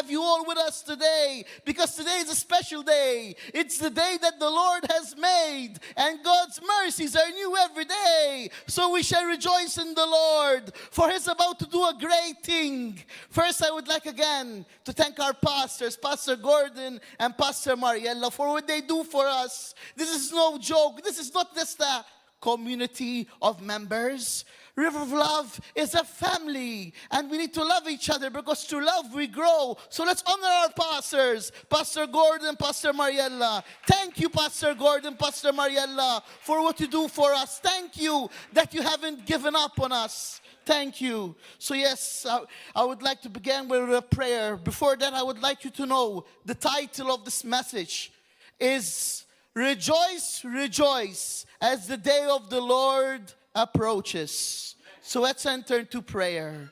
have you all with us today, because today is a special day. It's the day that the Lord has made, and God's mercies are new every day. So we shall rejoice in the Lord, for He's about to do a great thing. First, I would like again to thank our pastors, Pastor Gordon and Pastor Mariella, for what they do for us. This is no joke. This is not just a community of members. River of Love is a family, and we need to love each other, because through love we grow. So let's honor our pastors, Pastor Gordon, Pastor Mariella. Thank you, Pastor Gordon, Pastor Mariella, for what you do for us. Thank you that you haven't given up on us. Thank you. So yes, I would like to begin with a prayer. Before that, I would like you to know the title of this message is Rejoice, Rejoice, as the day of the Lord approaches. So let's enter into prayer.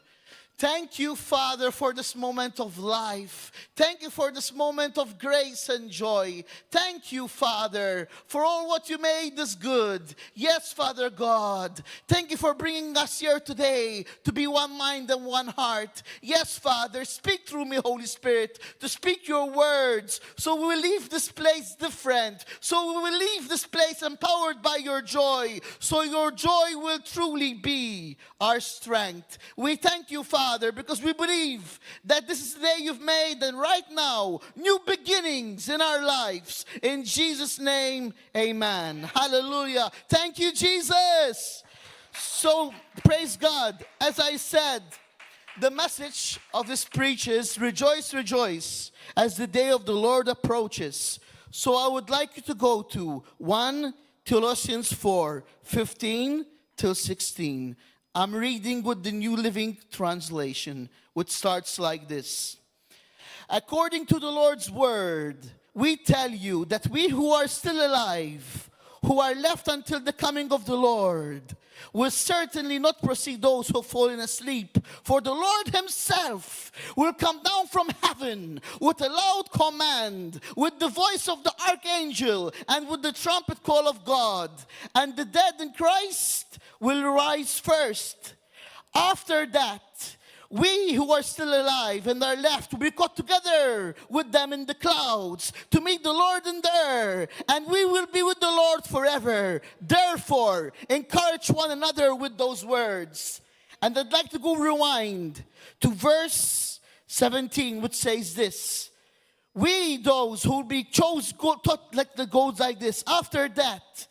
Thank you, Father, for this moment of life. Thank you for this moment of grace and joy. Thank you, Father, for all what you made is good. Yes, Father God. Thank you for bringing us here today to be one mind and one heart. Yes, Father, speak through me, Holy Spirit, to speak your words, so we will leave this place different. So we will leave this place empowered by your joy. So your joy will truly be our strength. We thank you, Father, because we believe that this is the day you've made, and right now, new beginnings in our lives. In Jesus' name, amen. Hallelujah. Thank you, Jesus. So, praise God. As I said, the message of this preach is Rejoice, Rejoice, as the day of the Lord approaches. So I would like you to go to 1 Colossians 4:15 till 16. I'm reading with the New Living Translation, which starts like this. According to the Lord's word, we tell you that we who are still alive, who are left until the coming of the Lord, will certainly not precede those who have fallen asleep. For the Lord himself will come down from heaven with a loud command, with the voice of the archangel, and with the trumpet call of God. And the dead in Christ will rise first. After that, we who are still alive and are left will be caught together with them in the clouds to meet the Lord in the air, and we will be with the Lord forever. Therefore, encourage one another with those words. And I'd like to go rewind to verse 17, which says this. We, those who will be chosen, goes like this. After that,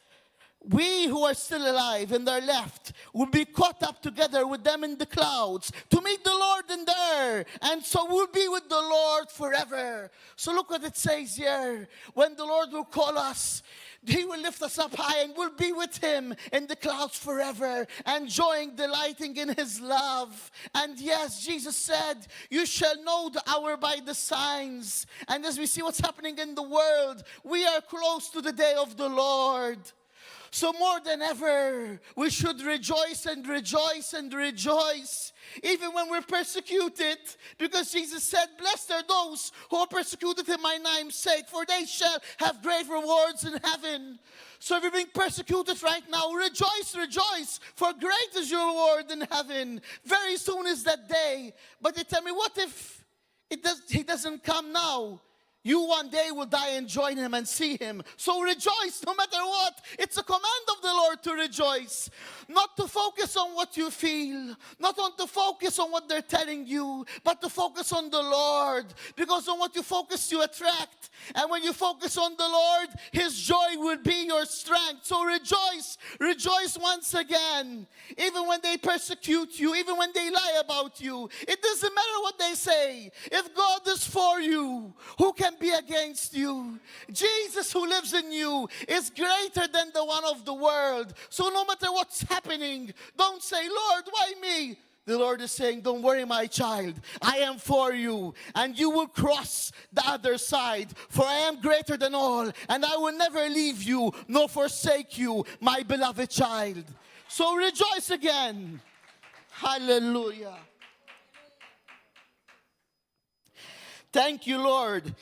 we who are still alive and are left will be caught up together with them in the clouds to meet the Lord in the air. And so we'll be with the Lord forever. So look what it says here. When the Lord will call us, He will lift us up high, and we'll be with Him in the clouds forever, enjoying, delighting in His love. And yes, Jesus said, you shall know the hour by the signs. And as we see what's happening in the world, we are close to the day of the Lord. So more than ever, we should rejoice and rejoice and rejoice, even when we're persecuted, because Jesus said, blessed are those who are persecuted in my name's sake, for they shall have great rewards in heaven. So if you're being persecuted right now, rejoice, rejoice, for great is your reward in heaven. Very soon is that day. But they tell me, what if He doesn't come now? You one day will die and join Him and see Him. So rejoice no matter what. It's a command of the Lord to rejoice. Not to focus on what you feel. Not on to focus on what they're telling you. But to focus on the Lord. Because on what you focus, you attract. And when you focus on the Lord, His joy will be your strength. So rejoice. Rejoice once again. Even when they persecute you. Even when they lie about you. It doesn't matter what they say. If God is for you, who can be against you? Jesus who lives in you is greater than the one of the world. So no matter what's happening, don't say, Lord, why me? The Lord is saying, don't worry, my child. I am for you, and you will cross the other side. For I am greater than all, and I will never leave you nor forsake you, my beloved child. So rejoice again. Hallelujah. Thank you, Lord.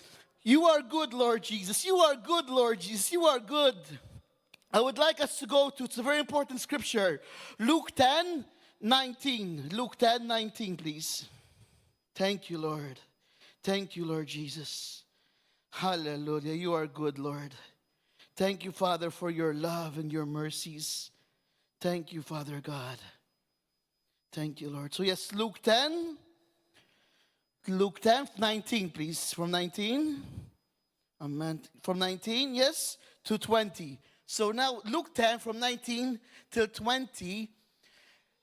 You are good, Lord Jesus. You are good, Lord Jesus. You are good. I would like us to go to, it's a very important scripture, Luke 10:19. Luke 10:19, please. Thank you, Lord. Thank you, Lord Jesus. Hallelujah. You are good, Lord. Thank you, Father, for your love and your mercies. Thank you, Father God. Thank you, Lord. So yes, Luke 10. Luke 10, 19, please. From 19. Amen. From 19, yes, to 20. So now Luke 10 from 19 till 20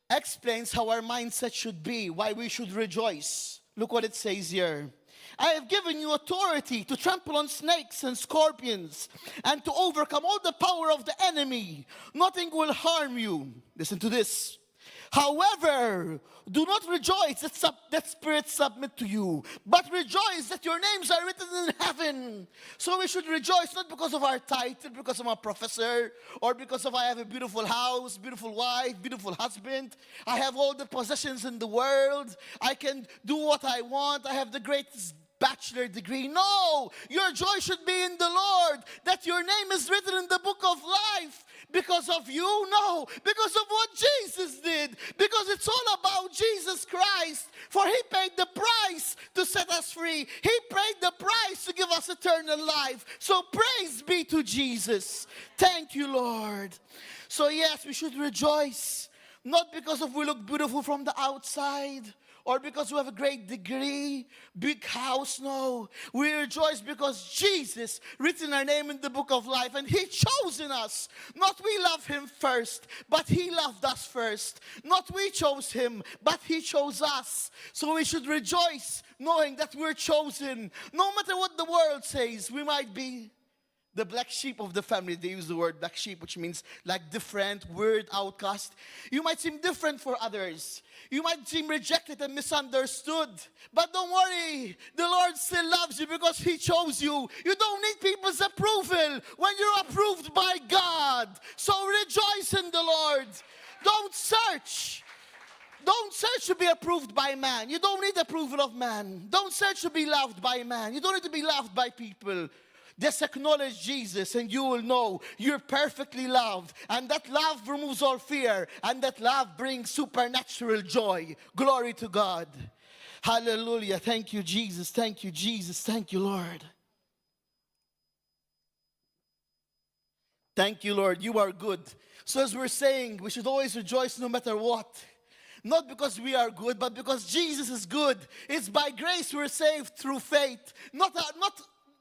explains how our mindset should be, why we should rejoice. Look what it says here. I have given you authority to trample on snakes and scorpions and to overcome all the power of the enemy. Nothing will harm you. Listen to this. However, do not rejoice that spirits submit to you, but rejoice that your names are written in heaven. So we should rejoice not because of our title, because I'm a professor, or because of I have a beautiful house, beautiful wife, beautiful husband. I have all the possessions in the world. I can do what I want. I have the greatest bachelor degree. No, your joy should be in the Lord, that your name is written in the book of life. Because of you? No, because of what Jesus did. Because it's all about Jesus Christ. For he paid the price to set us free. He paid the price to give us eternal life. So praise be to Jesus. Thank you, Lord. So yes, we should rejoice. Not because of we look beautiful from the outside, or because we have a great degree, big house. No, we rejoice because Jesus written our name in the book of life, and he chosen us. Not we love him first, but he loved us first. Not we chose him, but he chose us. So we should rejoice knowing that we're chosen. No matter what the world says, we might be the black sheep of the family. They use the word black sheep, which means like different, weird, outcast. You might seem different for others. You might seem rejected and misunderstood. But don't worry, the Lord still loves you because he chose you. You don't need people's approval when you're approved by God. So rejoice in the Lord. Don't search. Don't search to be approved by man. You don't need approval of man. Don't search to be loved by man. You don't need to be loved by people. Just acknowledge Jesus and you will know you're perfectly loved. And that love removes all fear. And that love brings supernatural joy. Glory to God. Hallelujah. Thank you, Jesus. Thank you, Jesus. Thank you, Lord. Thank you, Lord. You are good. So as we're saying, we should always rejoice no matter what. Not because we are good, but because Jesus is good. It's by grace we're saved through faith. Not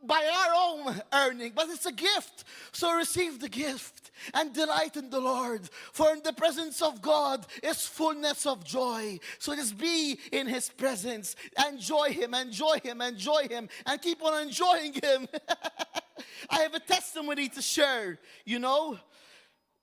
by our own earning, but it's a gift. So receive the gift and delight in the Lord. For in the presence of God is fullness of joy. So just be in his presence. Enjoy him, enjoy him, enjoy him, and keep on enjoying him. I have a testimony to share,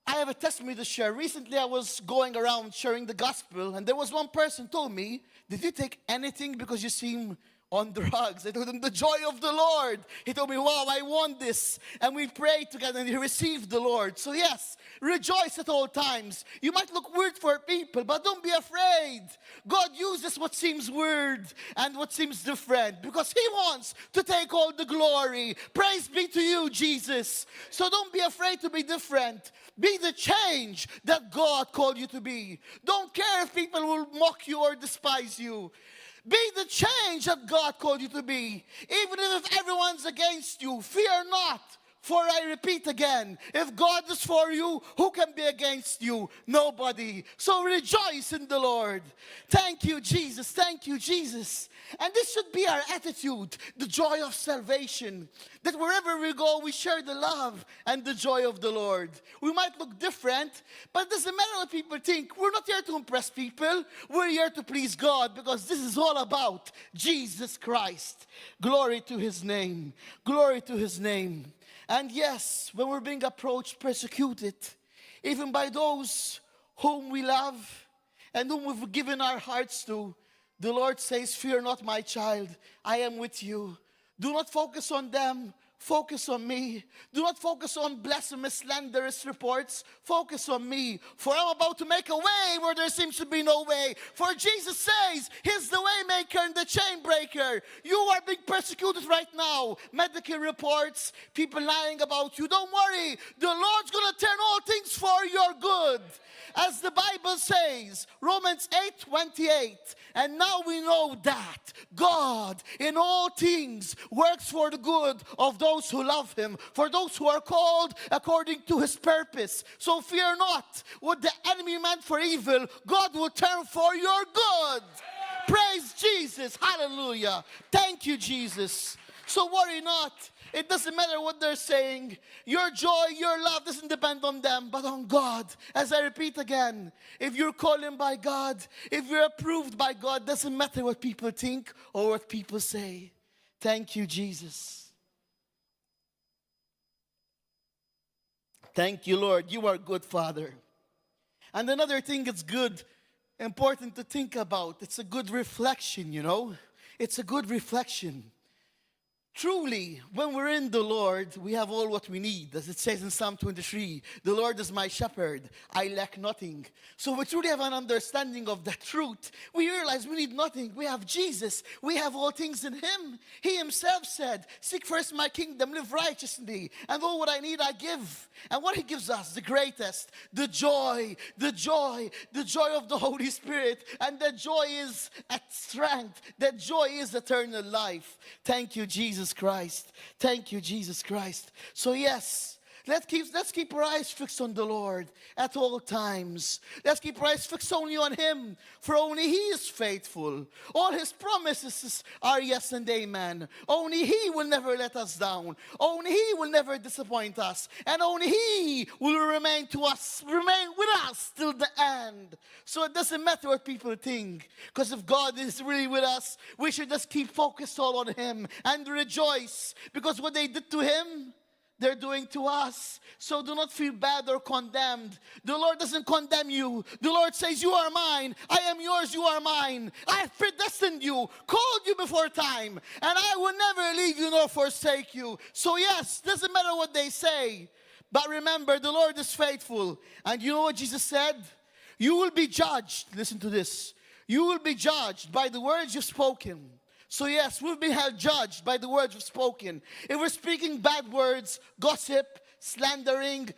I have a testimony to share. Recently I was going around sharing the gospel, and there was one person told me, did you take anything because you seem on drugs? I told him the joy of the Lord. He told me, wow, I want this. And we prayed together and he received the Lord. So yes, rejoice at all times. You might look weird for people, but don't be afraid. God uses what seems weird and what seems different because he wants to take all the glory. Praise be to you, Jesus. So don't be afraid to be different. Be the change that God called you to be. Don't care if people will mock you or despise you. Be the change that God called you to be. Even if everyone's against you, fear not. For I repeat again, if God is for you, who can be against you? Nobody. So rejoice in the Lord. Thank you, Jesus. Thank you, Jesus. And this should be our attitude, the joy of salvation. That wherever we go, we share the love and the joy of the Lord. We might look different, but it doesn't matter what people think. We're not here to impress people. We're here to please God because this is all about Jesus Christ. Glory to his name. Glory to his name. And yes, when we're being approached, persecuted, even by those whom we love and whom we've given our hearts to, the Lord says, fear not, my child, I am with you. Do not focus on them. focus on me. Do not focus on blasphemous, slanderous reports. Focus on me. For I'm about to make a way where there seems to be no way. For Jesus says, He's the way maker and the chain breaker. You are being persecuted right now. Medical reports, people lying about you. Don't worry. The Lord's going to turn all things for your good. As the Bible says, Romans 8:28. And now we know that God in all things works for the good of those who love Him, for those who are called according to His purpose. So fear not. What the enemy meant for evil, God will turn for your good. Praise Jesus. Hallelujah. Thank you, Jesus. So worry not. It doesn't matter what they're saying. Your joy, your love doesn't depend on them, but on God. As I repeat again, if you're called in by God, if you're approved by God, doesn't matter what people think or what people say. Thank you, Jesus. Thank you, Lord. You are good, Father. And another thing that's good, important to think about, it's a good reflection, you know. It's a good reflection. Truly, when we're in the Lord, we have all what we need. As it says in Psalm 23, the Lord is my shepherd, I lack nothing. So we truly have an understanding of that truth. We realize we need nothing. We have Jesus. We have all things in Him. He Himself said, seek first my kingdom, live righteously, and all what I need I give. And what He gives us, the greatest, the joy of the Holy Spirit. And that joy is at strength. That joy is eternal life. Thank you, Jesus Christ. Thank you, Jesus Christ. So yes, let's keep our eyes fixed on the Lord at all times. Let's keep our eyes fixed only on Him, for only He is faithful. All His promises are yes and amen. Only He will never let us down. Only He will never disappoint us. And only He will remain with us till the end. So it doesn't matter what people think, because if God is really with us, we should just keep focused all on Him and rejoice, because what they did to Him, they're doing to us. So do not feel bad or condemned. The Lord doesn't condemn you. The Lord says, you are mine. I am yours, you are mine. I have predestined you, called you before time, and I will never leave you nor forsake you. So yes, doesn't matter what they say. But remember, the Lord is faithful. And you know what Jesus said? You will be judged. Listen to this. You will be judged by the words you've spoken. So yes, we've been held judged by the words we've spoken. If we're speaking bad words, gossip, slandering,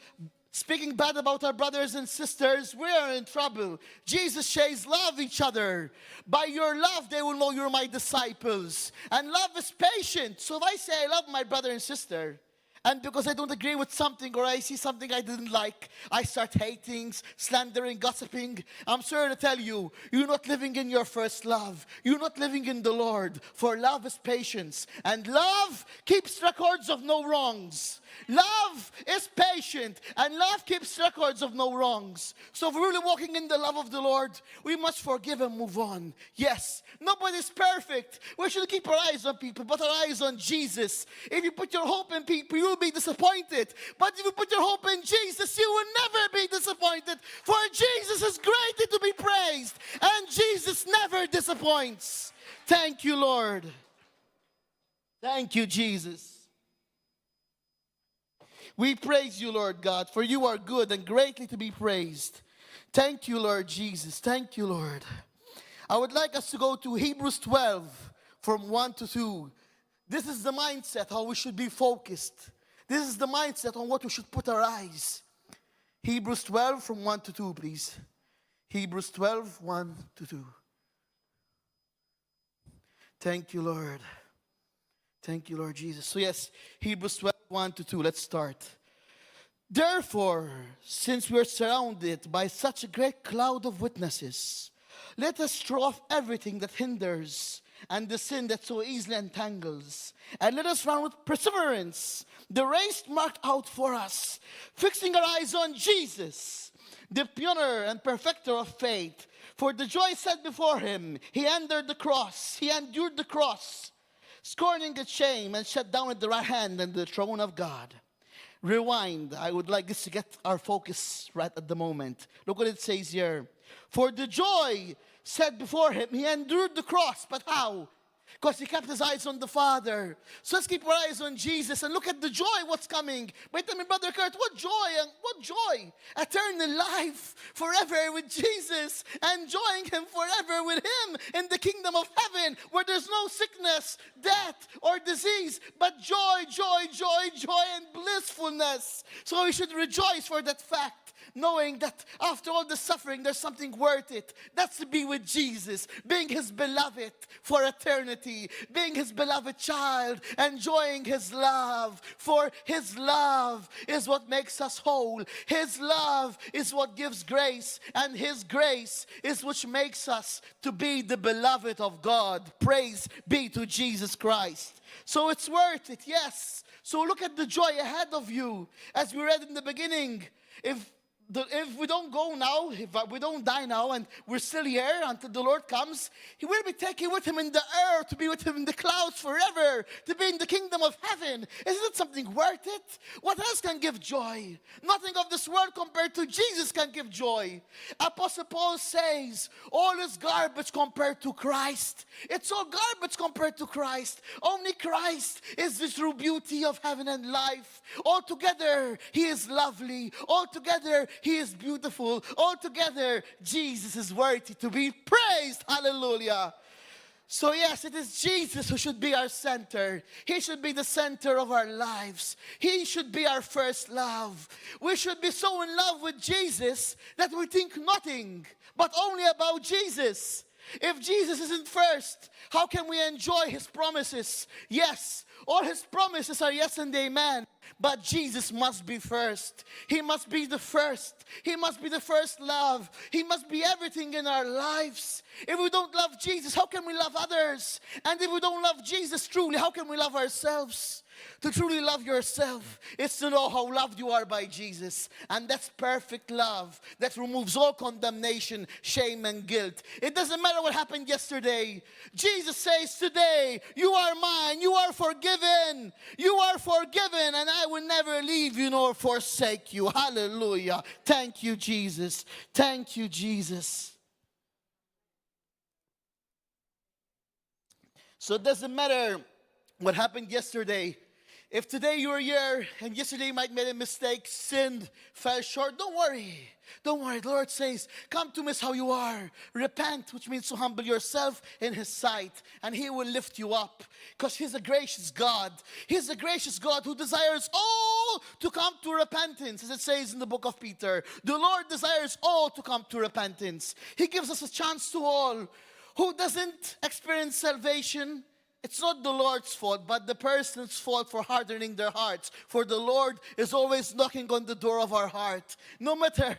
speaking bad about our brothers and sisters, we are in trouble. Jesus says, love each other. By your love, they will know you're my disciples. And love is patient. So if I say I love my brother and sister, and because I don't agree with something or I see something I didn't like, I start hating, slandering, gossiping, I'm sorry to tell you, you're not living in your first love. You're not living in the Lord. For love is patience. And love keeps records of no wrongs. Love is patient, and love keeps records of no wrongs. So if we're really walking in the love of the Lord, we must forgive and move on. Yes, nobody's perfect. We should keep our eyes on people, but our eyes on Jesus. If you put your hope in people, you will be disappointed. But if you put your hope in Jesus, you will never be disappointed. For Jesus is greatly to be praised, and Jesus never disappoints. Thank you, Lord. Thank you, Jesus. We praise you, Lord God, for you are good and greatly to be praised. Thank you, Lord Jesus. Thank you, Lord. I would like us to go to Hebrews 12 from 1 to 2. This is the mindset how we should be focused. This is the mindset on what we should put our eyes. Hebrews 12 from 1 to 2, please. Hebrews 12, 1 to 2. Thank you, Lord. Thank you, Lord Jesus. So yes, Hebrews 12, 1 to 2. Let's start. Therefore, since we are surrounded by such a great cloud of witnesses, let us throw off everything that hinders and the sin that so easily entangles, and let us run with perseverance the race marked out for us, fixing our eyes on Jesus, the pioneer and perfecter of faith. For the joy set before him, he endured the cross, scorning its shame, and sat down at the right hand and the throne of God. Rewind. I would like this to get our focus right at the moment. Look what it says here. For the joy set before him, he endured the cross. But how? because he kept his eyes on the Father. So let's keep our eyes on Jesus and look at the joy, what's coming. Wait a minute, Brother Kurt, what joy? What joy? Eternal life forever with Jesus, enjoying him forever with him in the kingdom of heaven, where there's no sickness, death, or disease, but joy, joy, joy, joy, and blissfulness. So we should rejoice for that fact, knowing that after all the suffering, there's something worth it. That's to be with Jesus, being his beloved for eternity, being his beloved child, enjoying his love. For his love is what makes us whole. His love is what gives grace, and his grace is which makes us to be the beloved of God. Praise be to Jesus Christ. So it's worth it, yes. So look at the joy ahead of you. As we read in the beginning, if we don't go now, if we don't die now, and we're still here until the Lord comes, he will be taken with him in the air, to be with him in the clouds forever, to be in the kingdom of heaven. Isn't it something worth it? What else can give joy? Nothing of this world compared to Jesus can give joy. Apostle Paul says, all is garbage compared to Christ. It's all garbage compared to Christ. Only Christ is the true beauty of heaven and life. Altogether, he is lovely. Altogether, he is beautiful. Altogether, Jesus is worthy to be praised. Hallelujah. So yes, it is Jesus who should be our center. He should be the center of our lives. He should be our first love. We should be so in love with Jesus that we think nothing but only about Jesus. If Jesus isn't first, how can we enjoy his promises? Yes, all his promises are yes and amen. But Jesus must be first. He must be the first. He must be the first love. He must be everything in our lives. If we don't love Jesus, how can we love others? And if we don't love Jesus truly, how can we love ourselves? To truly love yourself is to know how loved you are by Jesus. And that's perfect love that removes all condemnation, shame, and guilt. It doesn't matter what happened yesterday. Jesus says today, you are mine, you are forgiven. You are forgiven, and I will never leave you nor forsake you. Hallelujah. Thank you, Jesus. Thank you, Jesus. So it doesn't matter what happened yesterday. If today you're here and yesterday you might have made a mistake, sinned, fell short, don't worry. Don't worry. The Lord says, come to me as how you are. Repent, which means to humble yourself in his sight, and he will lift you up. Because he's a gracious God. He's a gracious God who desires all to come to repentance, as it says in the book of Peter. The Lord desires all to come to repentance. He gives us a chance to all. Who doesn't experience salvation? It's not the Lord's fault, but the person's fault for hardening their hearts. For the Lord is always knocking on the door of our heart. No matter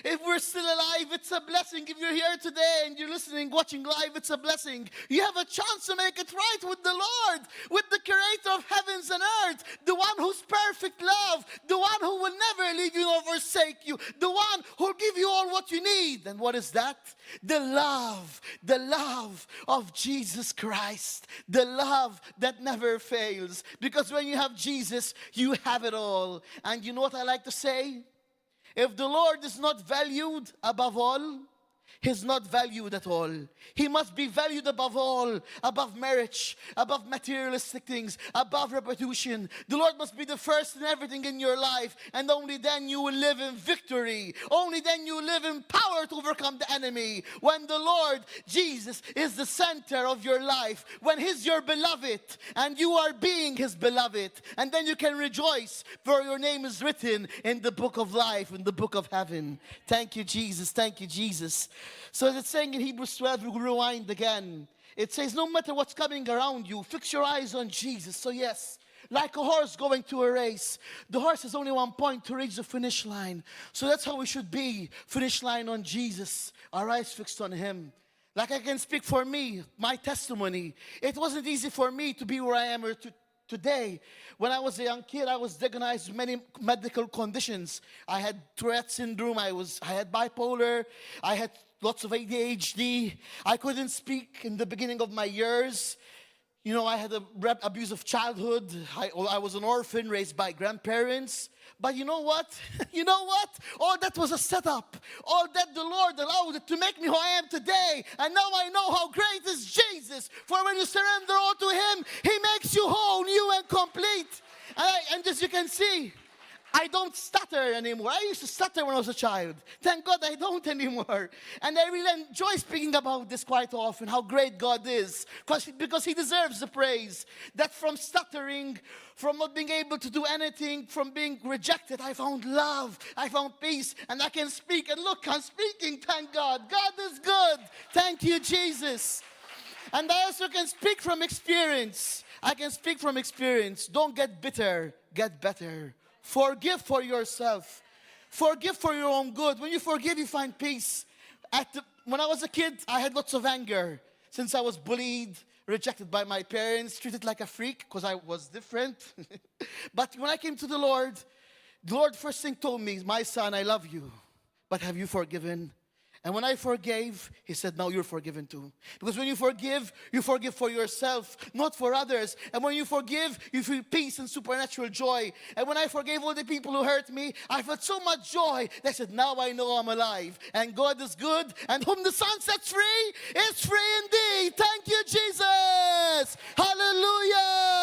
if we're still alive, it's a blessing. If you're here today and you're listening, watching live, it's a blessing. You have a chance to make it right with the Lord, with the creator of heavens and earth, the one who's perfect love, the one who will never leave you nor forsake you, the one who'll give you all what you need. And what is that? The love of Jesus Christ. The love that never fails. Because when you have Jesus, you have it all. And you know what I like to say? If the Lord is not valued above all, he's not valued at all. He must be valued above all, above marriage, above materialistic things, above reputation. The Lord must be the first in everything in your life, and only then you will live in victory. Only then you will live in power to overcome the enemy. When the Lord Jesus is the center of your life, when he's your beloved and you are being his beloved, and then you can rejoice, for your name is written in the book of life, in the book of heaven. Thank you, Jesus. Thank you, Jesus. So as it's saying in Hebrews 12, we rewind again. It says, no matter what's coming around you, fix your eyes on Jesus. So yes, like a horse going to a race, the horse has only one point to reach the finish line. So that's how we should be, finish line on Jesus, our eyes fixed on him. Like I can speak for me, my testimony. It wasn't easy for me to be where I am today. When I was a young kid, I was diagnosed with many medical conditions. I had Tourette syndrome, I had bipolar, I had lots of ADHD. I couldn't speak in the beginning of my years. You know, I had a abusive childhood. I was an orphan raised by grandparents. But you know what? You know what? All that was a setup. All that the Lord allowed it to make me who I am today. And now I know how great is Jesus. For when you surrender all to Him, He makes you whole, new and complete. And as you can see, I don't stutter anymore. I used to stutter when I was a child. Thank God I don't anymore. And I really enjoy speaking about this quite often, how great God is. Because He deserves the praise. That from stuttering, from not being able to do anything, from being rejected, I found love, I found peace, and I can speak. And look, I'm speaking, thank God. God is good. Thank you, Jesus. And I also can speak from experience. I can speak from experience. Don't get bitter, get better. Forgive for yourself. Forgive for your own good. When you forgive, you find peace. When I was a kid, I had lots of anger. Since I was bullied, rejected by my parents, treated like a freak because I was different. But when I came to the Lord first thing told me, my son, I love you, but have you forgiven? And when I forgave, He said, now you're forgiven too. Because when you forgive for yourself, not for others. And when you forgive, you feel peace and supernatural joy. And when I forgave all the people who hurt me, I felt so much joy. They said, now I know I'm alive. And God is good. And whom the Son sets free is free indeed. Thank you, Jesus. Hallelujah.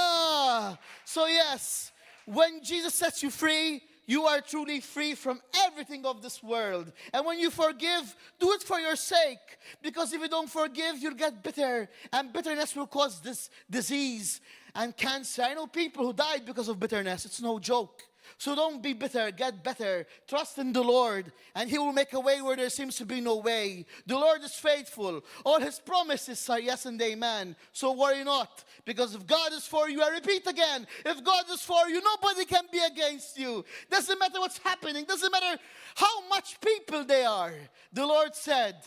So yes, when Jesus sets you free, you are truly free from everything of this world. And when you forgive, do it for your sake. Because if you don't forgive, you'll get bitter. And bitterness will cause this disease and cancer. I know people who died because of bitterness. It's no joke. So don't be bitter, get better. Trust in the Lord, and He will make a way where there seems to be no way. The Lord is faithful. All His promises are yes and amen. So worry not, because if God is for you, I repeat again, if God is for you, nobody can be against you. Doesn't matter what's happening. Doesn't matter how much people they are. The Lord said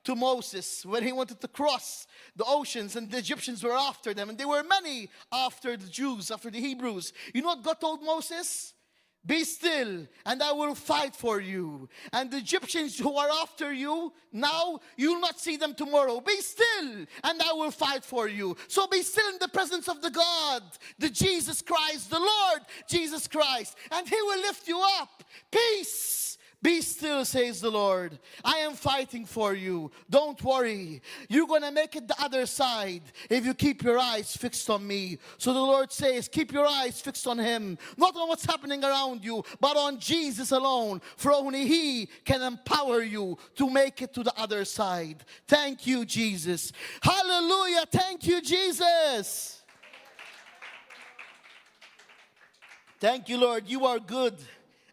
to Moses when he wanted to cross the oceans and the Egyptians were after them, and there were many after the Jews, after the Hebrews. You know what God told Moses? Be still, and I will fight for you. And the Egyptians who are after you, now you'll not see them tomorrow. Be still, and I will fight for you. So be still in the presence of the God, the Jesus Christ, the Lord Jesus Christ, and He will lift you up. Peace. Be still, says the Lord. I am fighting for you. Don't worry. You're going to make it the other side if you keep your eyes fixed on me. So the Lord says, keep your eyes fixed on Him. Not on what's happening around you, but on Jesus alone. For only He can empower you to make it to the other side. Thank you, Jesus. Hallelujah. Thank you, Jesus. Thank you, Lord. You are good.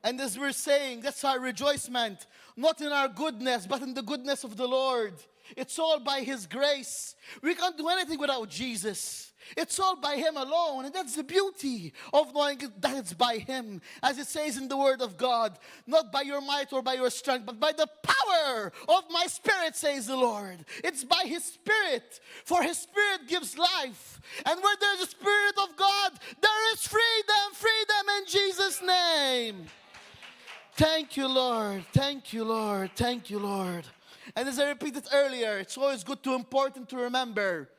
And as we're saying, that's our rejoicement, not in our goodness, but in the goodness of the Lord. It's all by His grace. We can't do anything without Jesus. It's all by Him alone. And that's the beauty of knowing that it's by Him. As it says in the Word of God, not by your might or by your strength, but by the power of my Spirit, says the Lord. It's by His Spirit. For His Spirit gives life. And where there's a Spirit of God, there is freedom, freedom in Jesus' name. Thank you, Lord. Thank you, Lord. Thank you, Lord. And as I repeated earlier, it's always important to remember,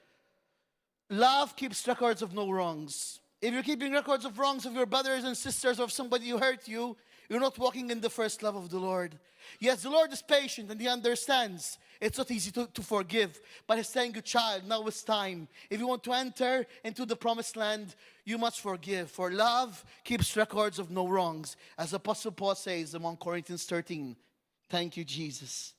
love keeps records of no wrongs. If you're keeping records of wrongs of your brothers and sisters or of somebody who hurt you, you're not walking in the first love of the Lord. Yes, the Lord is patient and He understands. It's not easy to forgive. But He's saying, good child, now it's time. If you want to enter into the promised land, you must forgive. For love keeps records of no wrongs. As Apostle Paul says in 1 Corinthians 13. Thank you, Jesus.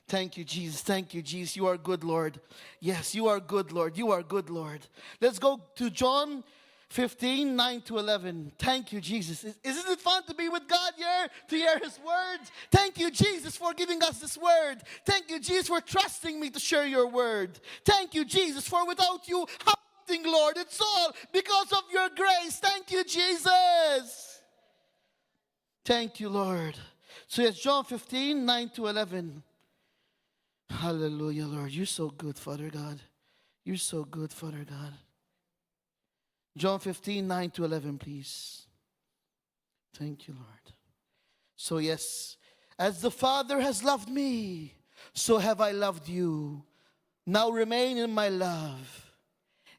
Thank you, Jesus. Thank you, Jesus. You are good, Lord. Yes, you are good, Lord. You are good, Lord. Let's go to John 15, 9 to 11. Thank you, Jesus. Isn't it fun to be with God here, to hear His words? Thank you, Jesus, for giving us this word. Thank you, Jesus, for trusting me to share your word. Thank you, Jesus, for without you, nothing, Lord. It's all because of your grace. Thank you, Jesus. Thank you, Lord. So it's John 15, 9 to 11. Hallelujah, Lord. You're so good, Father God. You're so good, Father God. John 15, 9 to 11, please. Thank you, Lord. So yes, as the Father has loved me, so have I loved you. Now remain in my love.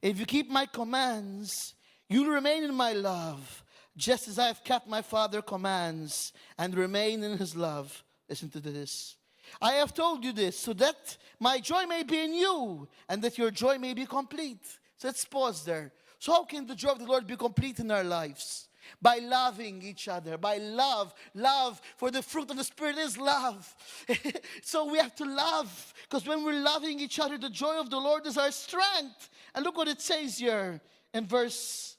If you keep my commands, you'll remain in my love, just as I have kept my Father's commands and remain in his love. Listen to this. I have told you this so that my joy may be in you and that your joy may be complete. So let's pause there. So how can the joy of the Lord be complete in our lives? By loving each other, by love. Love, for the fruit of the Spirit is love. So we have to love, because when we're loving each other, the joy of the Lord is our strength. And look what it says here in verse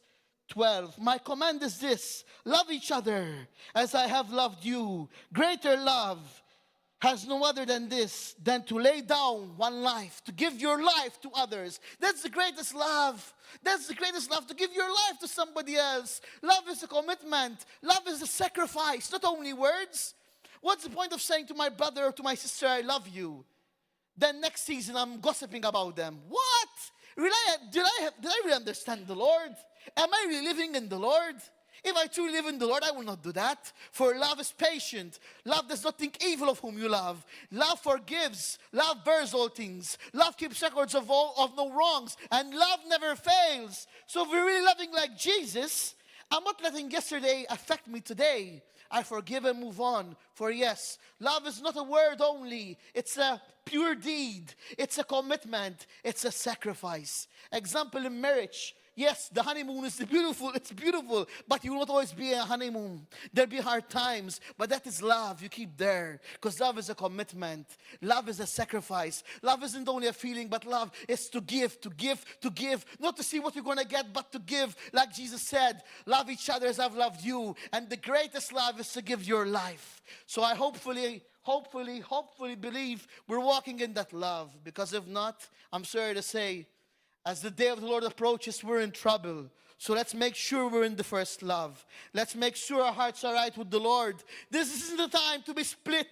12. My command is this: love each other as I have loved you. Greater love has no other than this, than to lay down one life, to give your life to others. That's the greatest love. That's the greatest love, to give your life to somebody else. Love is a commitment. Love is a sacrifice, not only words. What's the point of saying to my brother or to my sister, I love you? Then next season I'm gossiping about them. What? Did I really understand the Lord? Am I really living in the Lord? If I truly live in the Lord, I will not do that. For love is patient. Love does not think evil of whom you love. Love forgives. Love bears all things. Love keeps records of no wrongs. And love never fails. So if we're really loving like Jesus, I'm not letting yesterday affect me today. I forgive and move on. For yes, love is not a word only. It's a pure deed. It's a commitment. It's a sacrifice. Example in marriage. Yes, the honeymoon is beautiful, it's beautiful, but you will not always be a honeymoon. There'll be hard times, but that is love. You keep there, because love is a commitment. Love is a sacrifice. Love isn't only a feeling, but love is to give, to give, to give. Not to see what you're going to get, but to give. Like Jesus said, love each other as I've loved you. And the greatest love is to give your life. So I hopefully believe we're walking in that love, because if not, I'm sorry to say, as the day of the Lord approaches, we're in trouble. So let's make sure we're in the first love. Let's make sure our hearts are right with the Lord. This isn't the time to be split.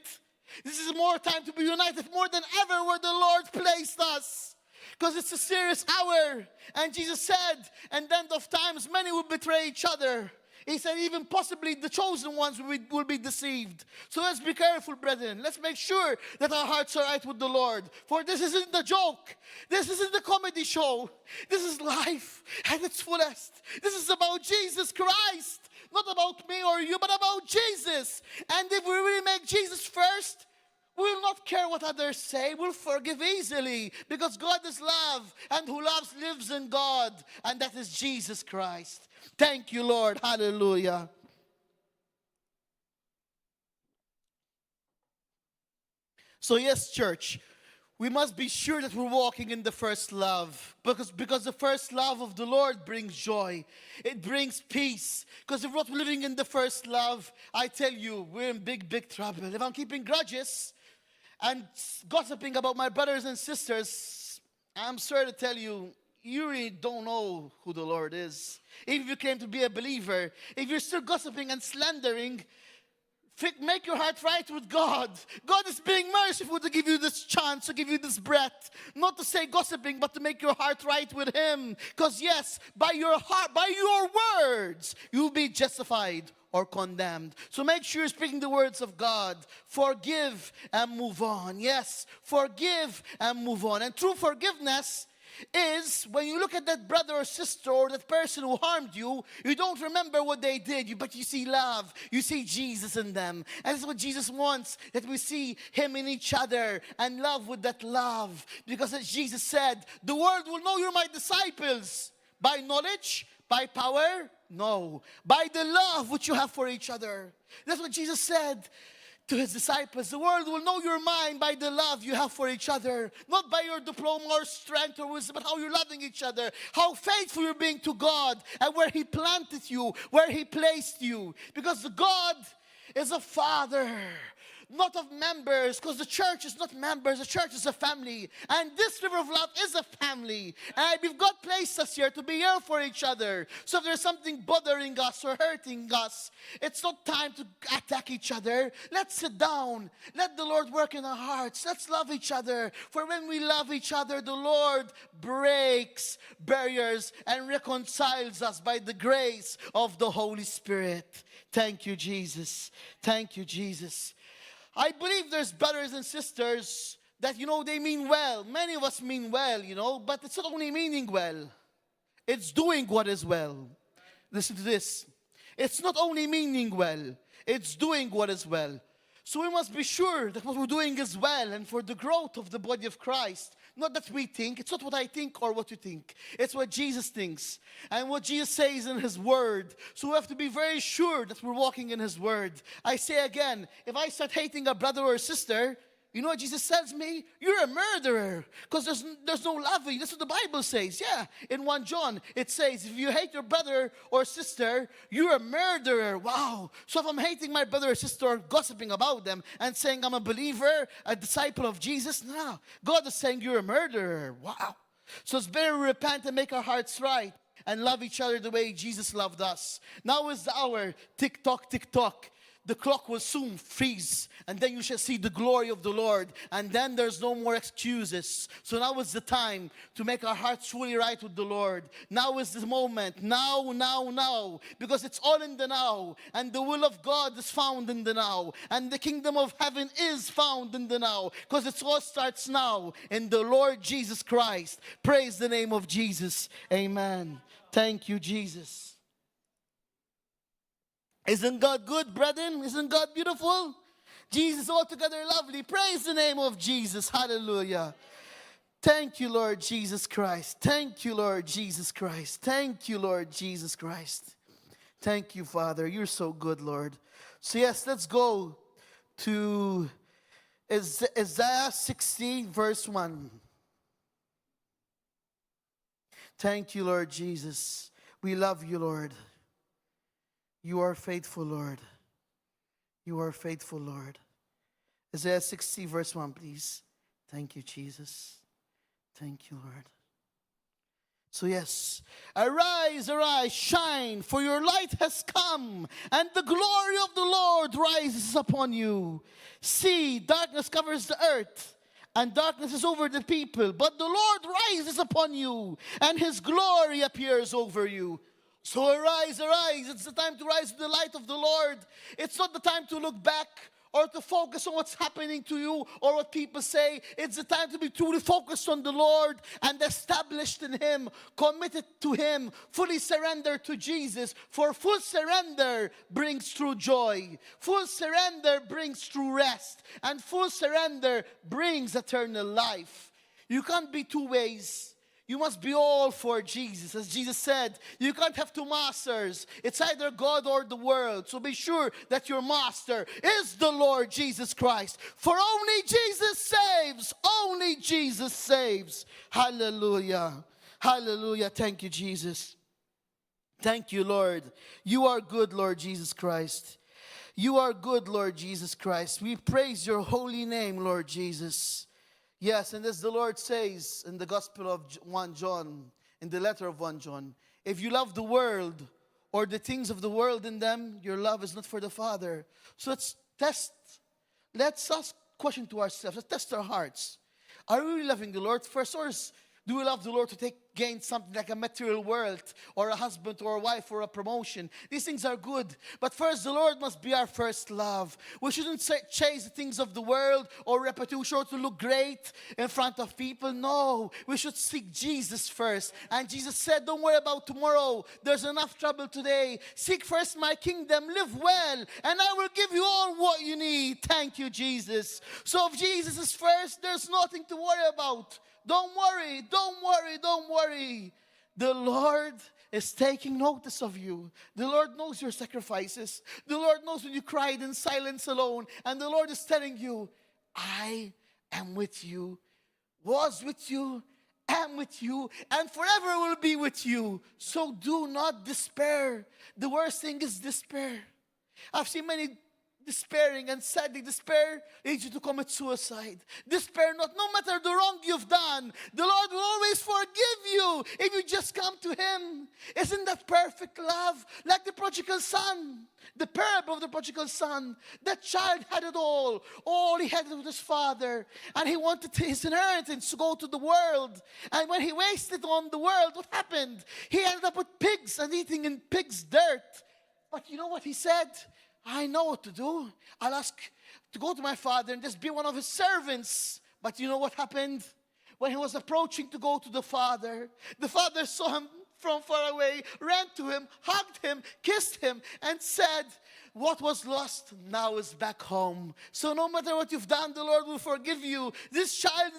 This is more time to be united more than ever where the Lord placed us. Because it's a serious hour. And Jesus said, at the end of times, many will betray each other. He said even possibly the chosen ones will be deceived. So let's be careful, brethren. Let's make sure that our hearts are right with the Lord. For this isn't the joke. This isn't the comedy show. This is life at its fullest. This is about Jesus Christ. Not about me or you, but about Jesus. And if we really make Jesus first, we'll not care what others say. We'll forgive easily, because God is love, and who loves lives in God, and that is Jesus Christ. Thank you, Lord. Hallelujah. So yes, church, we must be sure that we're walking in the first love, because the first love of the Lord brings joy. It brings peace. Because if we're not living in the first love, I tell you, we're in big, big trouble. If I'm keeping grudges and gossiping about my brothers and sisters, I'm sorry to tell you, you really don't know who the Lord is. If you claim to be a believer, if you're still gossiping and slandering, make your heart right with God. God is being merciful to give you this chance, to give you this breath. Not to say gossiping, but to make your heart right with Him. Because yes, by your heart, by your words, you'll be justified or condemned. So make sure you're speaking the words of God. Forgive and move on. Yes, forgive and move on. And true forgiveness is when you look at that brother or sister or that person who harmed you, you don't remember what they did, but you see love. You see Jesus in them. And that's what Jesus wants, that we see Him in each other and love with that love. Because as Jesus said, the world will know you're my disciples. By knowledge? By power? No. By the love which you have for each other. That's what Jesus said to His disciples. The world will know you're mine by the love you have for each other. Not by your diploma or strength or wisdom, but how you're loving each other. How faithful you're being to God and where He planted you, where He placed you. Because God is a Father, not of members, because the church is not members, the church is a family. And this river of love is a family. And we've got placed us here to be here for each other. So if there's something bothering us or hurting us, it's not time to attack each other. Let's sit down. Let the Lord work in our hearts. Let's love each other. For when we love each other, the Lord breaks barriers and reconciles us by the grace of the Holy Spirit. Thank you, Jesus. Thank you, Jesus. I believe there's brothers and sisters that, they mean well. Many of us mean well, but it's not only meaning well. It's doing what is well. Listen to this. It's not only meaning well, it's doing what is well. So we must be sure that what we're doing is well and for the growth of the body of Christ. Not that we think. It's not what I think or what you think. It's what Jesus thinks and what Jesus says in His Word. So we have to be very sure that we're walking in His Word. I say again, if I start hating a brother or a sister, you know what Jesus tells me? You're a murderer, because there's no loving. That's what the Bible says. Yeah, in 1 John, it says, if you hate your brother or sister, you're a murderer. Wow. So if I'm hating my brother or sister or gossiping about them and saying I'm a believer, a disciple of Jesus, no. God is saying you're a murderer. Wow. So it's better we repent and make our hearts right and love each other the way Jesus loved us. Now is the hour. Tick tock, tick tock. The clock will soon freeze, and then you shall see the glory of the Lord, and then there's no more excuses. So now is the time to make our hearts truly right with the Lord. Now is the moment. Now, because it's all in the now, and the will of God is found in the now, and the kingdom of heaven is found in the now, because it all starts now in the Lord Jesus Christ. Praise the name of Jesus. Amen. Thank you, Jesus. Isn't God good, brethren? Isn't God beautiful? Jesus altogether lovely. Praise the name of Jesus. Hallelujah. Thank you, Lord Jesus Christ. Thank you, Lord Jesus Christ. Thank you, Lord Jesus Christ. Thank you, Father. You're so good, Lord. So yes, let's go to Isaiah 60, verse 1. Thank you, Lord Jesus. We love you, Lord. You are faithful, Lord. You are faithful, Lord. Isaiah 60, verse 1, please. Thank you, Jesus. Thank you, Lord. So yes, arise, arise, shine, for your light has come, and the glory of the Lord rises upon you. See, darkness covers the earth, and darkness is over the people, but the Lord rises upon you, and His glory appears over you. So arise, arise. It's the time to rise to the light of the Lord. It's not the time to look back or to focus on what's happening to you or what people say. It's the time to be truly focused on the Lord and established in Him, committed to Him, fully surrendered to Jesus. For full surrender brings true joy. Full surrender brings true rest. And full surrender brings eternal life. You can't be two ways. You must be all for Jesus. As Jesus said, you can't have two masters. It's either God or the world. So be sure that your master is the Lord Jesus Christ. For only Jesus saves. Only Jesus saves. Hallelujah. Hallelujah. Thank you, Jesus. Thank you, Lord. You are good, Lord Jesus Christ. You are good, Lord Jesus Christ. We praise your holy name, Lord Jesus. Yes, and as the Lord says in the Gospel of 1 John, in the letter of 1 John, if you love the world or the things of the world in them, your love is not for the Father. So let's ask a question to ourselves. Let's test our hearts. Are we really loving the Lord first, or do we love the Lord to gain something like a material wealth or a husband or a wife or a promotion? These things are good. But first, the Lord must be our first love. We shouldn't chase the things of the world or reputation or to look great in front of people. No, we should seek Jesus first. And Jesus said, don't worry about tomorrow. There's enough trouble today. Seek first my kingdom. Live well, and I will give you all what you need. Thank you, Jesus. So if Jesus is first, there's nothing to worry about. Don't worry, don't worry, don't worry. The Lord is taking notice of you. The Lord knows your sacrifices. The Lord knows when you cried in silence alone. And the Lord is telling you, I am with you, was with you, am with you, and forever will be with you. So do not despair. The worst thing is despair. I've seen many despairing, and sadly despair leads you to commit suicide. Despair not, no matter the wrong you've done, the Lord will always forgive you if you just come to Him. Isn't that perfect love? Like the prodigal son, the parable of the prodigal son. That child had it all. All he had was his father, and he wanted his inheritance to go to the world. And when he wasted on the world, what happened? He ended up with pigs and eating in pigs' dirt. But you know what he said? I know what to do. I'll ask to go to my father and just be one of his servants. But you know what happened? When he was approaching to go to the father saw him from far away, ran to him, hugged him, kissed him, and said, what was lost now is back home. So no matter what you've done, the Lord will forgive you. This child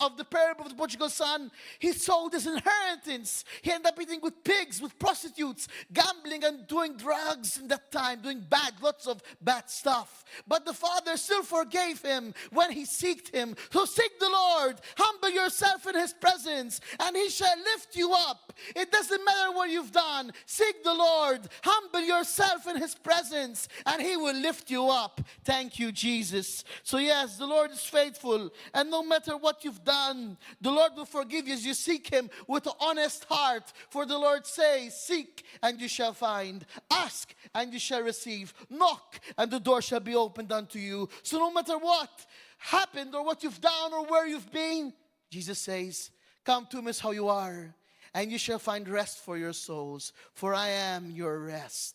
of the parable of the prodigal son, he sold his inheritance. He ended up eating with pigs, with prostitutes, gambling and doing drugs in that time, doing lots of bad stuff. But the father still forgave him when he sought him. So seek the Lord, humble yourself in his presence, and he shall lift you up. It doesn't matter what you've done. Seek the Lord, humble yourself in his presence, and he will lift you up. Thank you, Jesus. So yes, the Lord is faithful, and no matter what you've done, the Lord will forgive you as you seek him with an honest heart. For the Lord says, seek and you shall find, ask and you shall receive, knock and the door shall be opened unto you. So no matter what happened or what you've done or where you've been, Jesus says, come to me as how you are, and you shall find rest for your souls, for I am your rest.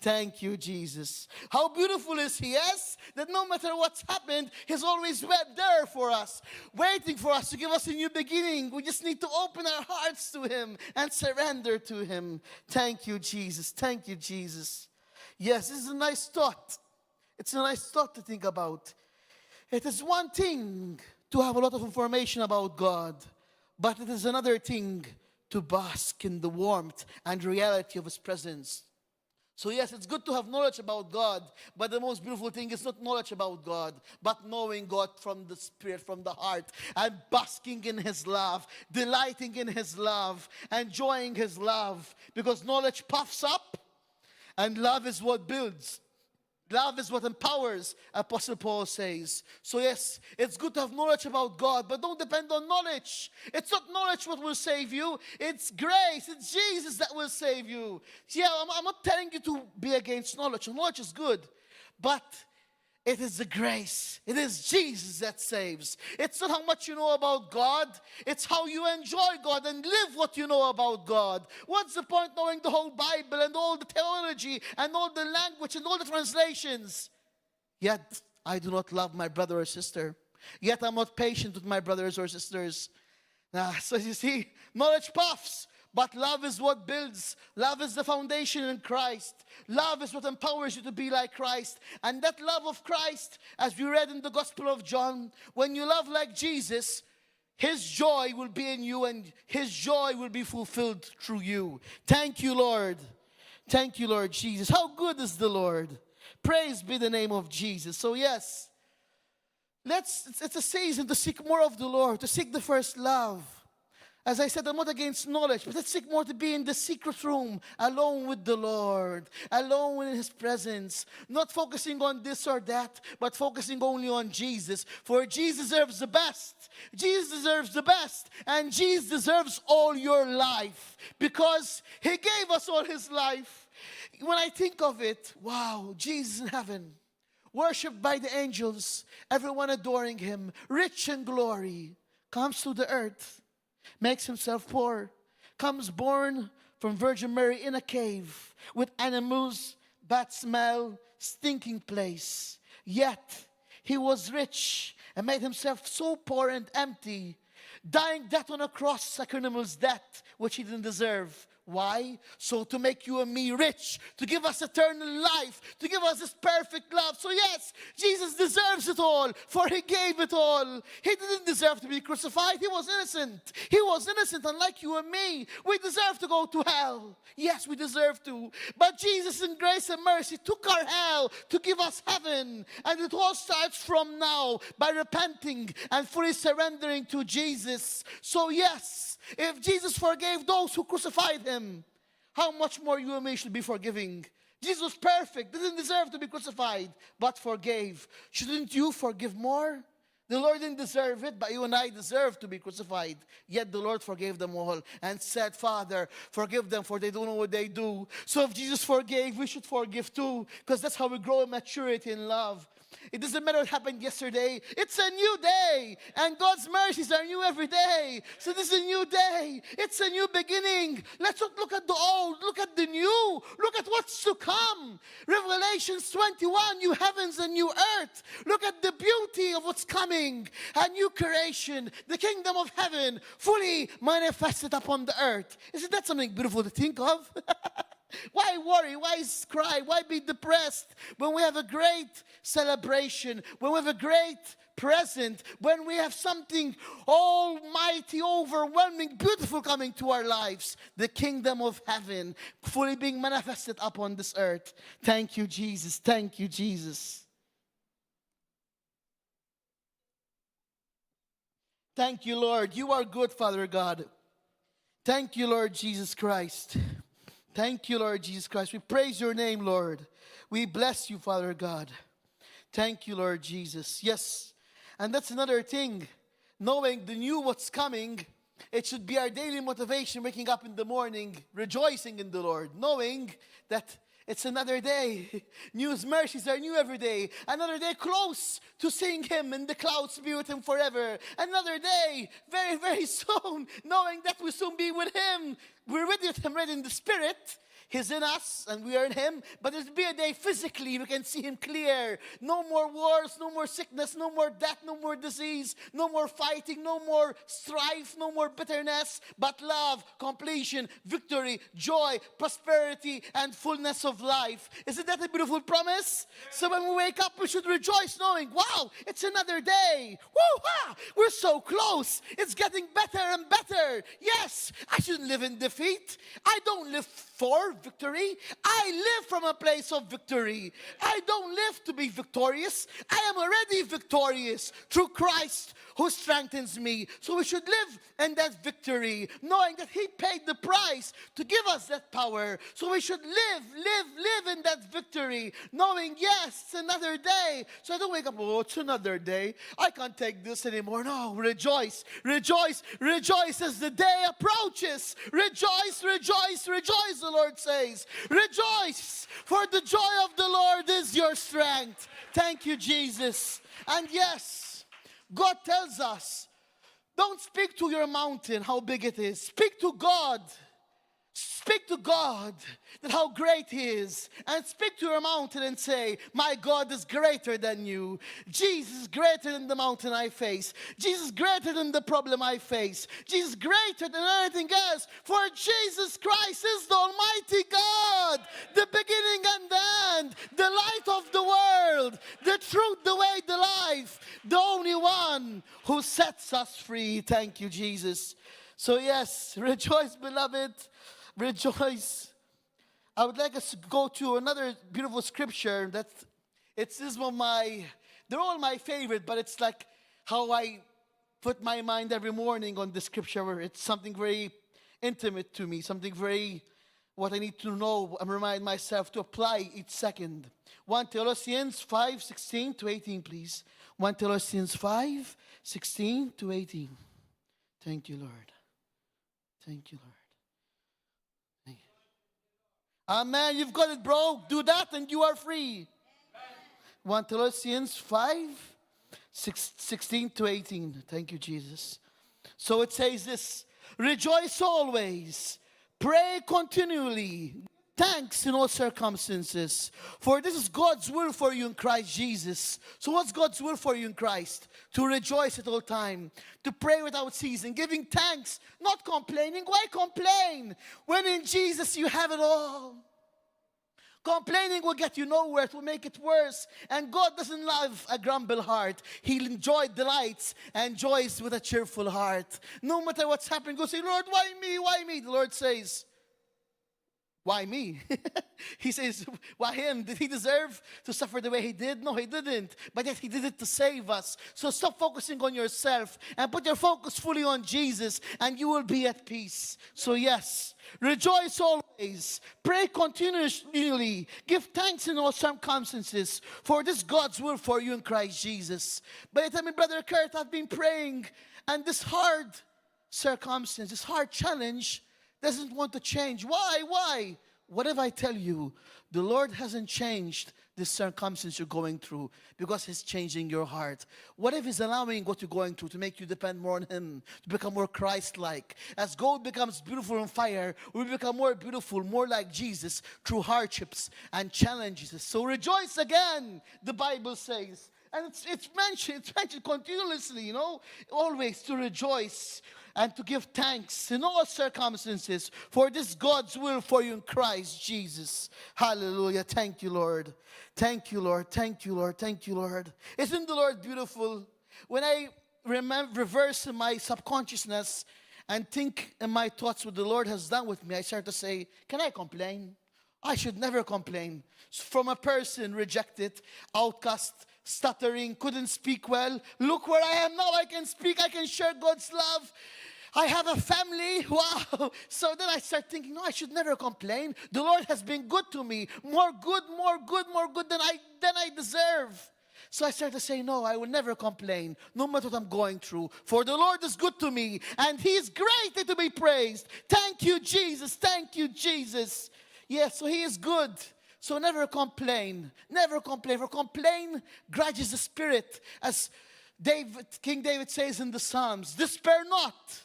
Thank you, Jesus. How beautiful is he, yes? That no matter what's happened, he's always there for us, waiting for us to give us a new beginning. We just need to open our hearts to him and surrender to him. Thank you, Jesus. Thank you, Jesus. Yes, this is a nice thought. It's a nice thought to think about. It is one thing to have a lot of information about God, but it is another thing to bask in the warmth and reality of his presence. So yes, it's good to have knowledge about God, but the most beautiful thing is not knowledge about God, but knowing God from the Spirit, from the heart, and basking in his love, delighting in his love, enjoying his love, because knowledge puffs up, and love is what builds. Love is what empowers, Apostle Paul says. So yes, it's good to have knowledge about God, but don't depend on knowledge. It's not knowledge what will save you. It's grace. It's Jesus that will save you. Yeah, I'm not telling you to be against knowledge. Knowledge is good, but it is the grace. It is Jesus that saves. It's not how much you know about God. It's how you enjoy God and live what you know about God. What's the point knowing the whole Bible and all the theology and all the language and all the translations? Yet I do not love my brother or sister. Yet I'm not patient with my brothers or sisters. So you see, knowledge puffs. But love is what builds. Love is the foundation in Christ. Love is what empowers you to be like Christ. And that love of Christ, as we read in the Gospel of John, when you love like Jesus, his joy will be in you and his joy will be fulfilled through you. Thank you, Lord. Thank you, Lord Jesus. How good is the Lord? Praise be the name of Jesus. So yes, it's a season to seek more of the Lord, to seek the first love. As I said, I'm not against knowledge, but let's seek more to be in the secret room, alone with the Lord, alone in his presence, not focusing on this or that, but focusing only on Jesus. For Jesus deserves the best. Jesus deserves the best, and Jesus deserves all your life, because he gave us all his life. When I think of it, wow, Jesus in heaven, worshipped by the angels, everyone adoring him, rich in glory, comes to the earth, makes himself poor, comes born from Virgin Mary in a cave with animals, bad smell, stinking place. Yet he was rich and made himself so poor and empty, dying death on a cross, like animal's death, which he didn't deserve. Why? So to make you and me rich, to give us eternal life, to give us this perfect love. So yes, Jesus deserves it all, for he gave it all. He didn't deserve to be crucified. He was innocent. He was innocent, unlike you and me. We deserve to go to hell. Yes, we deserve to. But Jesus in grace and mercy took our hell to give us heaven. And it all starts from now, by repenting and fully surrendering to Jesus. So yes, if Jesus forgave those who crucified him, how much more you and me should be forgiving? Jesus was perfect, didn't deserve to be crucified, but forgave. Shouldn't you forgive more? The Lord didn't deserve it, but you and I deserve to be crucified. Yet the Lord forgave them all and said, Father, forgive them, for they don't know what they do. So if Jesus forgave, we should forgive too, because that's how we grow in maturity and love. It doesn't matter what happened yesterday. It's a new day. And God's mercies are new every day. So this is a new day. It's a new beginning. Let's not look at the old. Look at the new. Look at what's what's to come. Revelations 21, new heavens and new earth. Look at the beauty of what's coming. A new creation, the kingdom of heaven, fully manifested upon the earth. Isn't that something beautiful to think of? Why worry? Why cry? Why be depressed when we have a great celebration, when we have a great present, when we have something almighty, overwhelming, beautiful coming to our lives? The kingdom of heaven fully being manifested upon this earth. Thank you, Jesus. Thank you, Jesus. Thank you, Lord. You are good, Father God. Thank you, Lord Jesus Christ. Thank you, Lord Jesus Christ. We praise your name, Lord. We bless you, Father God. Thank you, Lord Jesus. Yes. And that's another thing. Knowing the new what's coming, it should be our daily motivation, waking up in the morning, rejoicing in the Lord, knowing that it's another day. News mercies are new every day. Another day close to seeing him in the clouds, be with him forever. Another day, very, very soon, knowing that we'll soon be with him. We're with him right in the spirit. He's in us and we are in him. But there'll be a day physically we can see him clear. No more wars, no more sickness, no more death, no more disease, no more fighting, no more strife, no more bitterness, but love, completion, victory, joy, prosperity, and fullness of life. Isn't that a beautiful promise? So when we wake up, we should rejoice knowing, wow, it's another day. Woo-ha! We're so close. It's getting better and better. Yes, I shouldn't live in defeat. I don't live for victory. I live from a place of victory. I don't live to be victorious. I am already victorious through Christ who strengthens me. So we should live in that victory, knowing that he paid the price to give us that power. So we should live in that victory, knowing, yes, it's another day. So I don't wake up, oh, it's another day. I can't take this anymore. No, rejoice, rejoice, rejoice as the day approaches. Rejoice, rejoice, rejoice, the Lord says. Rejoice, for the joy of the Lord is your strength. Thank you, Jesus. And yes, God tells us, don't speak to your mountain how big it is. Speak to God. Speak to God that how great he is. And speak to your mountain and say, my God is greater than you. Jesus is greater than the mountain I face. Jesus is greater than the problem I face. Jesus is greater than anything else. For Jesus Christ is the Almighty God, the beginning and the end, the light of the world, the truth, the way, the life, the only one who sets us free. Thank you, Jesus. So yes, rejoice, beloved. Rejoice. I would like us to go to another beautiful scripture that it's this one of my, they're all my favorite, but it's like how I put my mind every morning on the scripture where it's something very intimate to me, something very, what I need to know and remind myself to apply each second. 1 Thessalonians 5, 16 to 18, please. 1 Thessalonians 5, 16 to 18. Thank you, Lord. Thank you, Lord. Amen. You've got it, bro. Do that and you are free. 1 Thessalonians 5, 16 to 18. Thank you, Jesus. So it says this, rejoice always, pray continually, thanks in all circumstances, for this is God's will for you in Christ Jesus. So what's God's will for you in Christ? To rejoice at all time, to pray without ceasing, giving thanks, not complaining. Why complain when in Jesus you have it all? Complaining will get you nowhere. It will make it worse. And God doesn't love a grumble heart. He'll enjoy delights and joys with a cheerful heart. No matter what's happening, go say, Lord, why me? Why me? The Lord says, why me? He says, why him? Did he deserve to suffer the way he did? No, he didn't. But yet he did it to save us. So stop focusing on yourself and put your focus fully on Jesus and you will be at peace. So yes, rejoice always. Pray continually. Give thanks in all circumstances. For this is God's will for you in Christ Jesus. But tell me, Brother Kurt, I've been praying and this hard circumstance, this hard challenge doesn't want to change. Why? Why? what if I tell you, the Lord hasn't changed the circumstance you're going through because He's changing your heart? What if He's allowing what you're going through to make you depend more on Him, to become more Christ-like? As gold becomes beautiful in fire, we become more beautiful, more like Jesus through hardships and challenges. So rejoice again, the Bible says. And it's mentioned continuously, always to rejoice and to give thanks in all circumstances, for this God's will for you in Christ Jesus. Hallelujah. Thank you, Lord. Thank you, Lord. Thank you, Lord. Thank you, Lord. Isn't the Lord beautiful? When I reverse in my subconsciousness and think in my thoughts what the Lord has done with me, I start to say, can I complain? I should never complain. From a person rejected, outcast, stuttering, couldn't speak well. Look where I am now. I can speak. I can share God's love. I have a family. Wow. So then I start thinking, no, I should never complain. The Lord has been good to me. More good than I deserve. So I start to say, no, I will never complain, no matter what I'm going through. For the Lord is good to me, and He is greatly to be praised. Thank you, Jesus. Thank you, Jesus. Yes, so He is good. So never complain. Never complain. For complain grudges the spirit. As King David says in the Psalms, despair not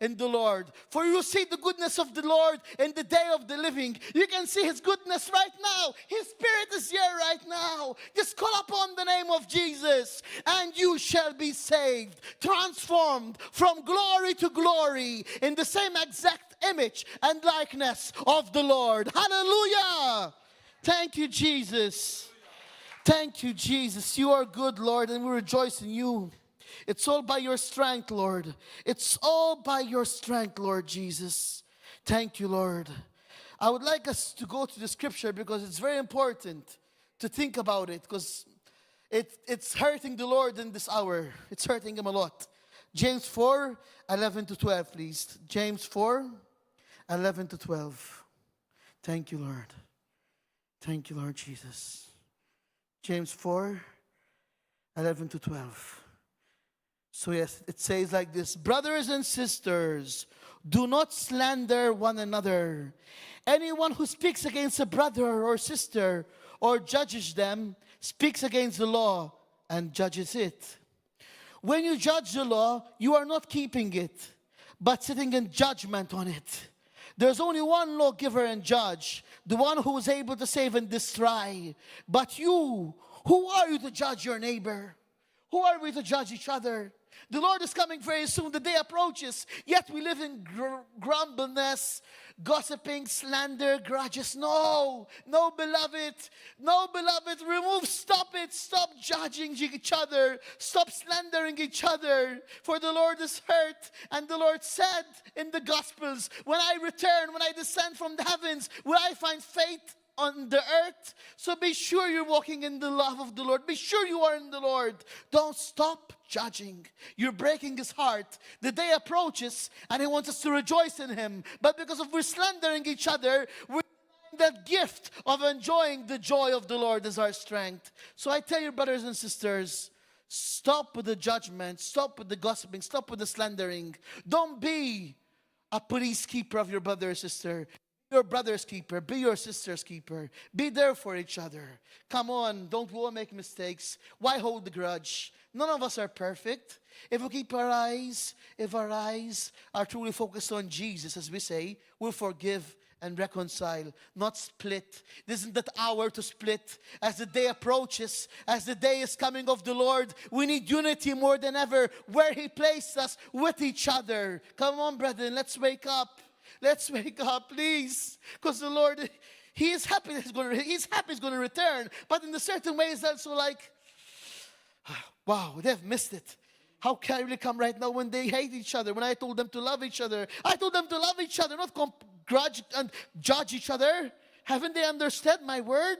in the Lord. For you see the goodness of the Lord in the day of the living. You can see His goodness right now. His Spirit is here right now. Just call upon the name of Jesus, and you shall be saved, transformed from glory to glory in the same exact image and likeness of the Lord. Hallelujah. Thank you, Jesus. Thank you, Jesus. You are good, Lord, and we rejoice in you. It's all by your strength, Lord. It's all by your strength, Lord Jesus. Thank you, Lord. I would like us to go to the scripture because it's very important to think about it, because it's hurting the Lord in this hour. It's hurting Him a lot. James 4, 11 to 12, please. James 4, 11 to 12. Thank you, Lord. Thank you, Lord Jesus. James 4, 11 to 12. So yes, it says like this: brothers and sisters, do not slander one another. Anyone who speaks against a brother or sister or judges them speaks against the law and judges it. When you judge the law, you are not keeping it, but sitting in judgment on it. There's only one lawgiver and judge, the one who is able to save and destroy. But you, who are you to judge your neighbor? Who are we to judge each other? The Lord is coming very soon. The day approaches. Yet we live in grumbleness, gossiping, slander, grudges. No, beloved. No, beloved. Stop it. Stop judging each other. Stop slandering each other. For the Lord is hurt. And the Lord said in the Gospels, when I return, when I descend from the heavens, will I find faith on the earth? So be sure you're walking in the love of the Lord. Be sure you are in the Lord. Don't stop judging. You're breaking His heart. The day approaches and He wants us to rejoice in Him. But because of we're slandering each other, we're that gift of enjoying the joy of the Lord as our strength. So I tell you, brothers and sisters, stop with the judgment. Stop with the gossiping. Stop with the slandering. Don't be a police keeper of your brother or sister. Be your brother's keeper. Be your sister's keeper. Be there for each other. Come on, don't we all make mistakes? Why hold the grudge? None of us are perfect. If our eyes are truly focused on Jesus, as we say, we'll forgive and reconcile, not split. This isn't that hour to split. As the day approaches, as the day is coming of the Lord, we need unity more than ever, where He placed us with each other. Come on, brethren, let's wake up. Let's wake up, please. Because the Lord, He is happy He's going to return. But in a certain way, it's also like, wow, they've missed it. How can I really come right now when they hate each other? When I told them to love each other. I told them to love each other, not grudge and judge each other. Haven't they understood my word?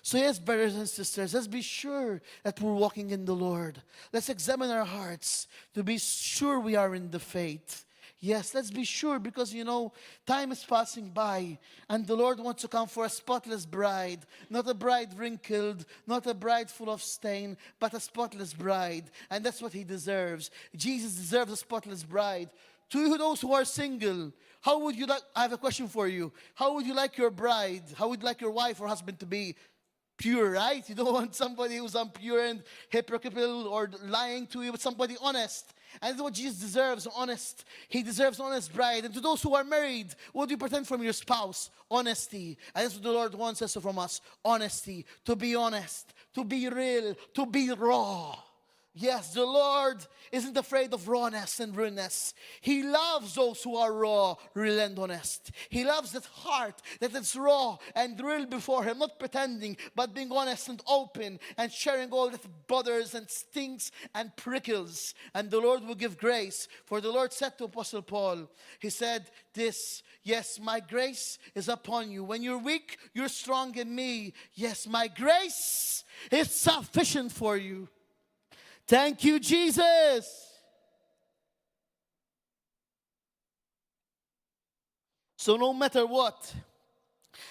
So yes, brothers and sisters, let's be sure that we're walking in the Lord. Let's examine our hearts to be sure we are in the faith. Yes, let's be sure, because, time is passing by and the Lord wants to come for a spotless bride. Not a bride wrinkled, not a bride full of stain, but a spotless bride. And that's what He deserves. Jesus deserves a spotless bride To those who are single, how would you like, I have a question for you. How would you like your bride, how would you like your wife or husband to be? Pure, right? You don't want somebody who's impure and hypocritical or lying to you, but somebody honest. And that's what Jesus deserves, honest. He deserves honest bride. And to those who are married, what do you pretend from your spouse? Honesty. And that's what the Lord wants us from us. Honesty. To be honest. To be real. To be raw. Yes, the Lord isn't afraid of rawness and realness. He loves those who are raw, real, and honest. He loves that heart that is raw and real before Him, not pretending, but being honest and open and sharing all that bothers and stinks and prickles. And the Lord will give grace. For the Lord said to Apostle Paul, He said this, yes, my grace is upon you. When you're weak, you're strong in me. Yes, my grace is sufficient for you. Thank you, Jesus. So no matter what,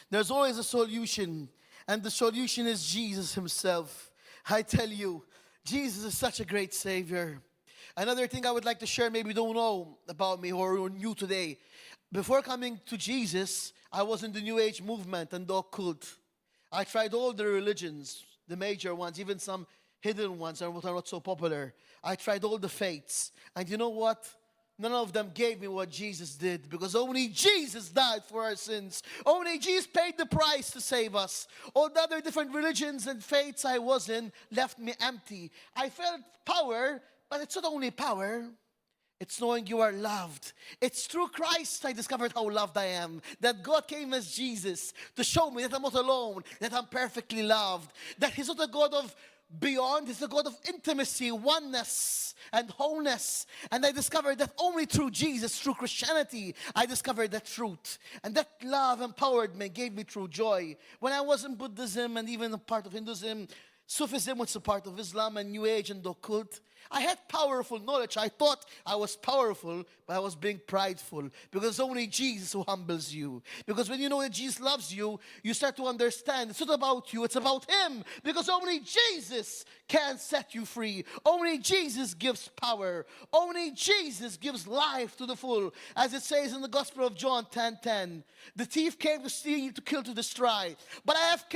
there's always a solution. And the solution is Jesus Himself. I tell you, Jesus is such a great Savior. Another thing I would like to share, maybe you don't know about me or you're new today. Before coming to Jesus, I was in the New Age movement and the occult. I tried all the religions, the major ones, even some hidden ones are what are not so popular. I tried all the faiths. And you know what? None of them gave me what Jesus did, because only Jesus died for our sins. Only Jesus paid the price to save us. All the other different religions and faiths I was in left me empty. I felt power, but it's not only power. It's knowing you are loved. It's through Christ I discovered how loved I am. That God came as Jesus to show me that I'm not alone, that I'm perfectly loved. That He's not a God of beyond, He's a God of intimacy, oneness, and wholeness. And I discovered that only through Jesus, through Christianity, I discovered that truth. And that love empowered me, gave me true joy. When I was in Buddhism and even a part of Hinduism, Sufism, which is a part of Islam, and New Age and the occult, I had powerful knowledge. I thought I was powerful, but I was being prideful. Because it's only Jesus who humbles you. Because when you know that Jesus loves you, you start to understand it's not about you, it's about Him. Because only Jesus can set you free. Only Jesus gives power. Only Jesus gives life to the full. As it says in the Gospel of John 10:10, the thief came to steal, to kill, to destroy. But I have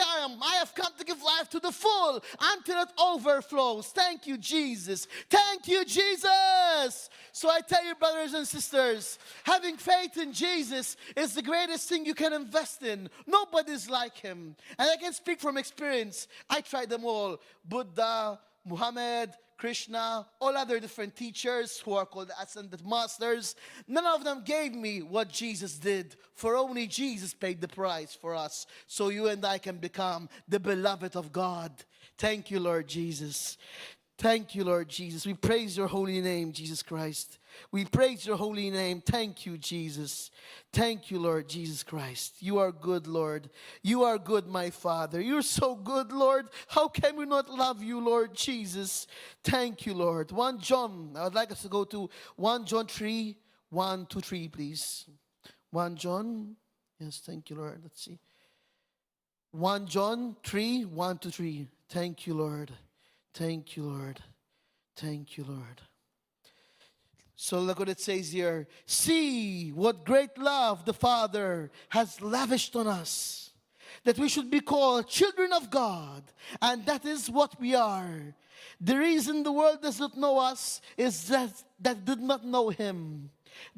come to give life to the full until it overflows. Thank you, Jesus. Thank you, Jesus. So I tell you, brothers and sisters, having faith in Jesus is the greatest thing you can invest in. Nobody's like Him. And I can speak from experience. I tried them all. Buddha, Muhammad, Krishna, all other different teachers who are called ascended masters. None of them gave me what Jesus did. For only Jesus paid the price for us. So you and I can become the beloved of God. Thank you, Lord Jesus. Thank you, Lord Jesus. We praise your holy name, Jesus Christ. We praise your holy name. Thank you, Jesus. Thank you, Lord Jesus Christ. You are good, Lord. You are good, my Father. You're so good, Lord. How can we not love you, Lord Jesus? Thank you, Lord. 1 John. I would like us to go to 1 John 3, 1 to 3, please. 1 John. Yes, thank you, Lord. Let's see. 1 John 3, 1 to 3. Thank you, Lord. Thank you, Lord. Thank you, Lord. So look what it says here. See what great love the Father has lavished on us, that we should be called children of God, and that is what we are. The reason the world does not know us is that did not know Him.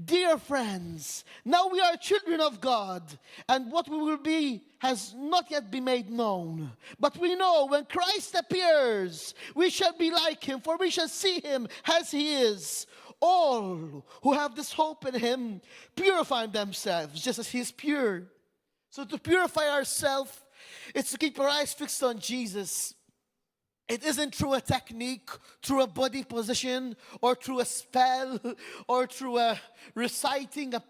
Dear friends, now we are children of God, and what we will be has not yet been made known. But we know when Christ appears, we shall be like Him, for we shall see Him as He is. All who have this hope in Him purify themselves just as He is pure. So to purify ourselves, it's to keep our eyes fixed on Jesus. It isn't through a technique, through a body position, or through a spell, or through a reciting a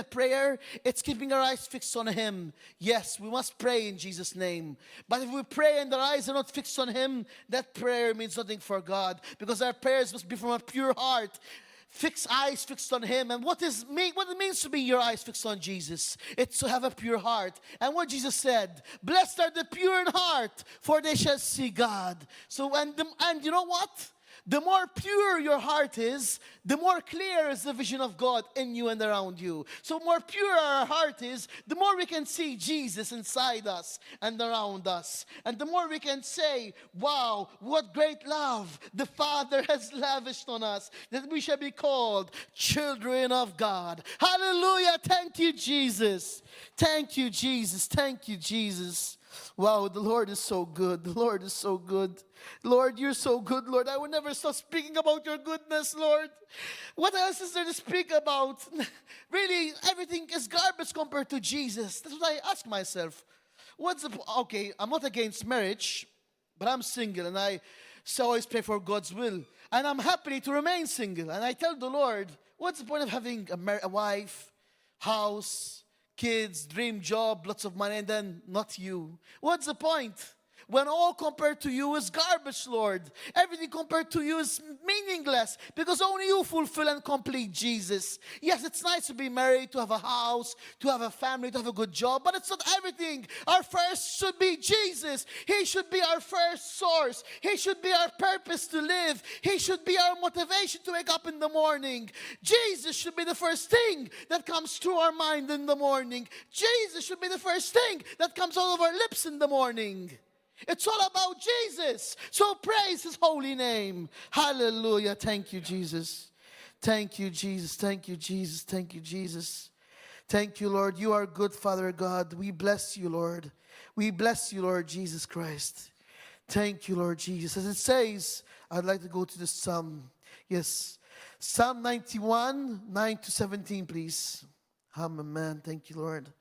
prayer. It's keeping our eyes fixed on Him. Yes, we must pray in Jesus' name. But if we pray and our eyes are not fixed on Him, that prayer means nothing for God. Because our prayers must be from a pure heart. Eyes fixed on Him. And what it means to be your eyes fixed on Jesus? It's to have a pure heart. And what Jesus said, blessed are the pure in heart, for they shall see God. So, and you know what? The more pure your heart is, the more clear is the vision of God in you and around you. So more pure our heart is, the more we can see Jesus inside us and around us. And the more we can say, wow, what great love the Father has lavished on us, that we shall be called children of God. Hallelujah. Thank you, Jesus. Thank you, Jesus. Thank you, Jesus. Wow, the Lord is so good. The Lord is so good. Lord, you're so good, Lord. I will never stop speaking about your goodness, Lord. What else is there to speak about? Really, everything is garbage compared to Jesus. That's what I ask myself. Okay, I'm not against marriage, but I'm single, and I always pray for God's will. And I'm happy to remain single. And I tell the Lord, what's the point of having a wife, house, kids, dream job, lots of money, and then not you? What's the point? When all compared to you is garbage, Lord. Everything compared to you is meaningless because only you fulfill and complete Jesus. Yes, it's nice to be married, to have a house, to have a family, to have a good job, but it's not everything. Our first should be Jesus. He should be our first source. He should be our purpose to live. He should be our motivation to wake up in the morning. Jesus should be the first thing that comes through our mind in the morning. Jesus should be the first thing that comes out of our lips in the morning. It's all about Jesus. So praise his holy name. Hallelujah. Thank you, Jesus. Thank you, Jesus. Thank you, Jesus. Thank you, Jesus. Thank you, Lord. You are good, Father God. We bless you, Lord. We bless you, Lord Jesus Christ. Thank you, Lord Jesus. As it says, I'd like to go to the Psalm. Yes. Psalm 91, 9 to 17, please. Amen. Thank you, Lord.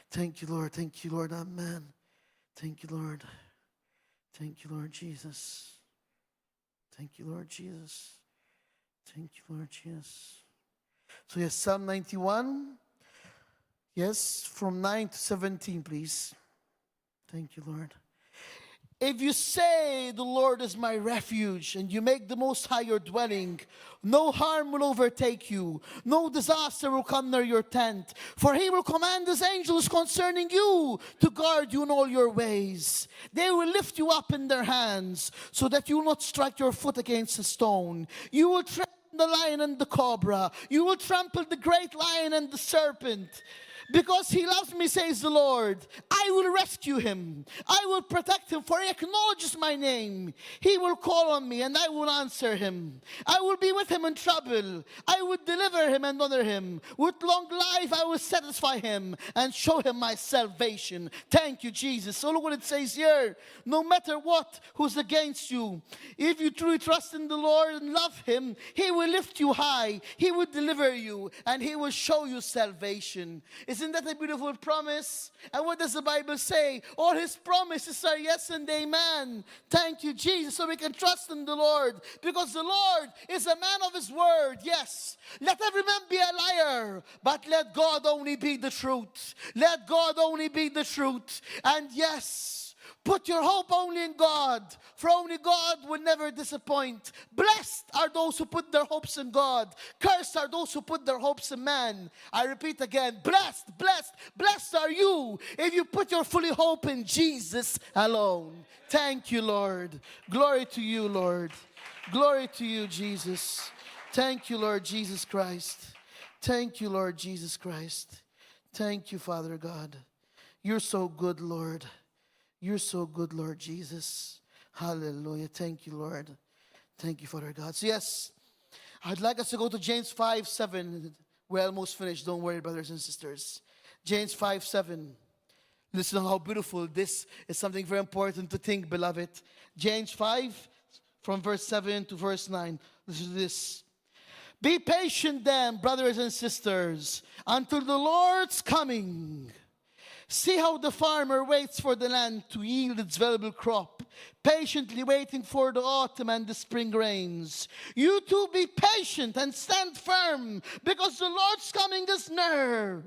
Thank you, Lord. Thank you, Lord. Amen. Thank you, Lord. Thank you, Lord Jesus. Thank you, Lord Jesus. Thank you, Lord Jesus. So yes, Psalm 91. Yes, from 9 to 17, please. Thank you, Lord. If you say the Lord is my refuge and you make the Most High your dwelling, no harm will overtake you, no disaster will come near your tent. For he will command his angels concerning you to guard you in all your ways. They will lift you up in their hands so that you will not strike your foot against a stone. You will tread the lion and the cobra. You will trample the great lion and the serpent. Because he loves me, says the Lord, I will rescue him. I will protect him, for he acknowledges my name. He will call on me, and I will answer him. I will be with him in trouble. I will deliver him and honor him. With long life I will satisfy him and show him my salvation. Thank you, Jesus. So look what it says here. No matter what, who's against you, if you truly trust in the Lord and love him, he will lift you high. He will deliver you, and he will show you salvation. Isn't that a beautiful promise? And what does the Bible say? All his promises are yes and amen. Thank you, Jesus. So we can trust in the Lord, because the Lord is a man of his word. Yes. Let every man be a liar, but let God only be the truth. Let God only be the truth. And yes, put your hope only in God, for only God will never disappoint. Blessed are those who put their hopes in God. Cursed are those who put their hopes in man. I repeat again, blessed, blessed, blessed are you if you put your fully hope in Jesus alone. Thank you, Lord. Glory to you, Lord. Glory to you, Jesus. Thank you, Lord Jesus Christ. Thank you, Lord Jesus Christ. Thank you, Father God. You're so good, Lord. You're so good, Lord Jesus. Hallelujah. Thank you, Lord. Thank you, Father God. So yes, I'd like us to go to James 5:7. We're almost finished. Don't worry, brothers and sisters. James 5:7. Listen to how beautiful this is. Something very important to think, beloved. James 5, from verse 7 to verse 9. Listen to this. Be patient then, brothers and sisters, until the Lord's coming. See how the farmer waits for the land to yield its valuable crop, patiently waiting for the autumn and the spring rains. You too be patient and stand firm, because the Lord's coming is near.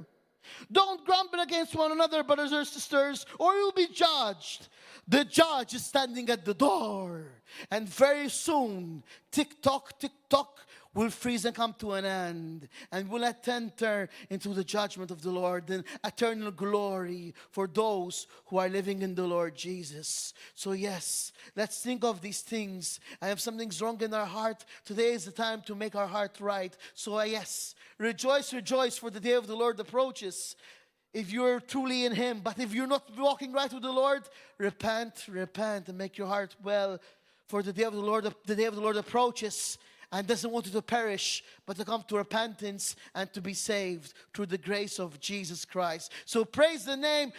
Don't grumble against one another, brothers or sisters, or you'll be judged. The judge is standing at the door, and very soon tick-tock, tick-tock will freeze and come to an end, and will not enter into the judgment of the Lord, and eternal glory for those who are living in the Lord Jesus. So yes, let's think of these things. I have something's wrong in our heart. Today is the time to make our heart right. So yes, rejoice, rejoice, for the day of the Lord approaches. If you're truly in Him, but if you're not walking right with the Lord, repent, repent, and make your heart well, for the day of the Lord approaches, and doesn't want you to perish, but to come to repentance and to be saved through the grace of Jesus Christ. So praise the name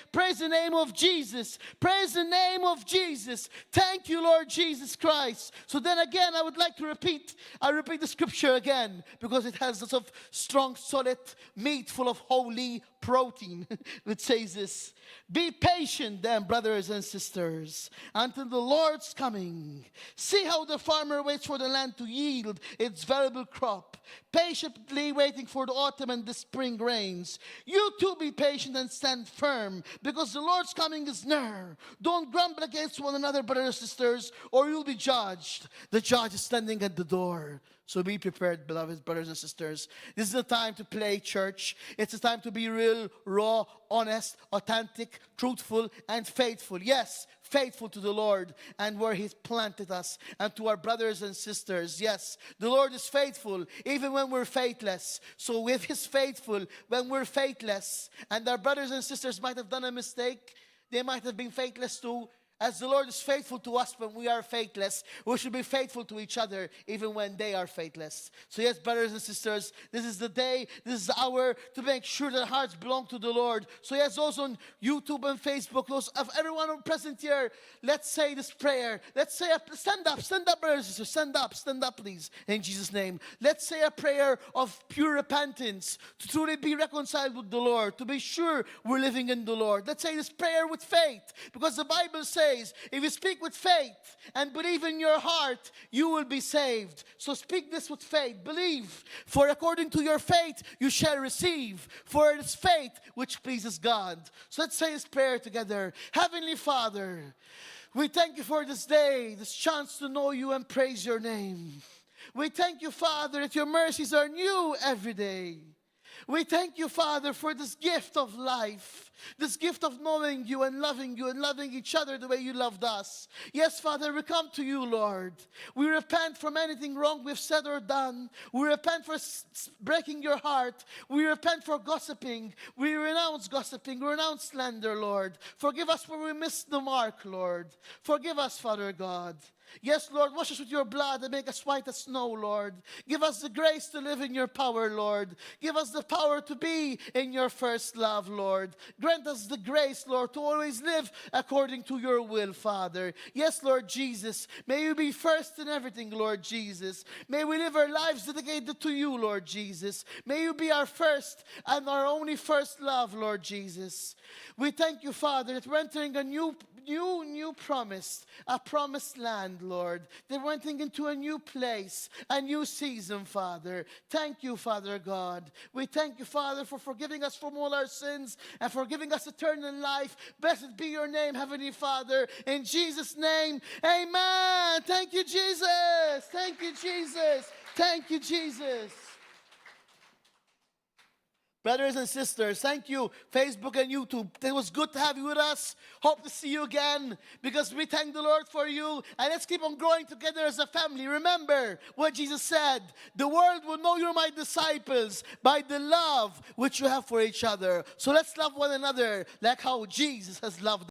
of Jesus. Praise the name of Jesus. Thank you, Lord Jesus Christ. So then again, I would like to repeat the scripture again, because it has lots of strong, solid meat full of holy protein. It says this: be patient then, brothers and sisters, until the Lord's coming. See how the farmer waits for the land to yield its valuable crop, patiently waiting for the autumn and the spring rains. You too be patient and stand firm, because the Lord's coming is near. Don't grumble against one another, brothers and sisters, or you'll be judged. The judge is standing at the door. So be prepared, beloved brothers and sisters. This is a time to play church. It's a time to be real, raw, honest, authentic, truthful, and faithful. Yes, faithful to the Lord and where He's planted us, and to our brothers and sisters. Yes, the Lord is faithful even when we're faithless. So if He's faithful when we're faithless, and our brothers and sisters might have done a mistake, they might have been faithless too, as the Lord is faithful to us when we are faithless, we should be faithful to each other even when they are faithless. So yes, brothers and sisters, this is the day, this is the hour to make sure that our hearts belong to the Lord. So yes, those on YouTube and Facebook, those of everyone present here, let's say this prayer. Let's say, stand up, brothers and sisters, stand up, please, in Jesus' name. Let's say a prayer of pure repentance, to truly be reconciled with the Lord, to be sure we're living in the Lord. Let's say this prayer with faith, because the Bible says, if you speak with faith and believe in your heart, you will be saved. So speak this with faith. Believe, for according to your faith you shall receive. For it is faith which pleases God. So let's say this prayer together. Heavenly Father, we thank you for this day, this chance to know you and praise your name. We thank you, Father, that your mercies are new every day. We thank you, Father, for this gift of life, this gift of knowing you and loving each other the way you loved us. Yes, Father, we come to you, Lord. We repent from anything wrong we've said or done. We repent for breaking your heart. We repent for gossiping. We renounce gossiping. We renounce slander, Lord. Forgive us where we missed the mark, Lord. Forgive us, Father God. Yes, Lord, wash us with your blood and make us white as snow, Lord. Give us the grace to live in your power, Lord. Give us the power to be in your first love, Lord. Grant us the grace, Lord, to always live according to your will, Father. Yes, Lord Jesus, may you be first in everything, Lord Jesus. May we live our lives dedicated to you, Lord Jesus. May you be our first and our only first love, Lord Jesus. We thank you, Father, that we're entering a new promise, a promised land, Lord. That we're entering into a new place, a new season, Father. Thank you, Father God. We thank you, Father, for forgiving us from all our sins and for giving us eternal life. Blessed be your name, Heavenly Father. In Jesus' name, amen. Thank you, Jesus. Thank you, Jesus. Thank you, Jesus. Brothers and sisters, thank you, Facebook and YouTube. It was good to have you with us. Hope to see you again, because we thank the Lord for you. And let's keep on growing together as a family. Remember what Jesus said: the world will know you're my disciples by the love which you have for each other. So let's love one another like how Jesus has loved us.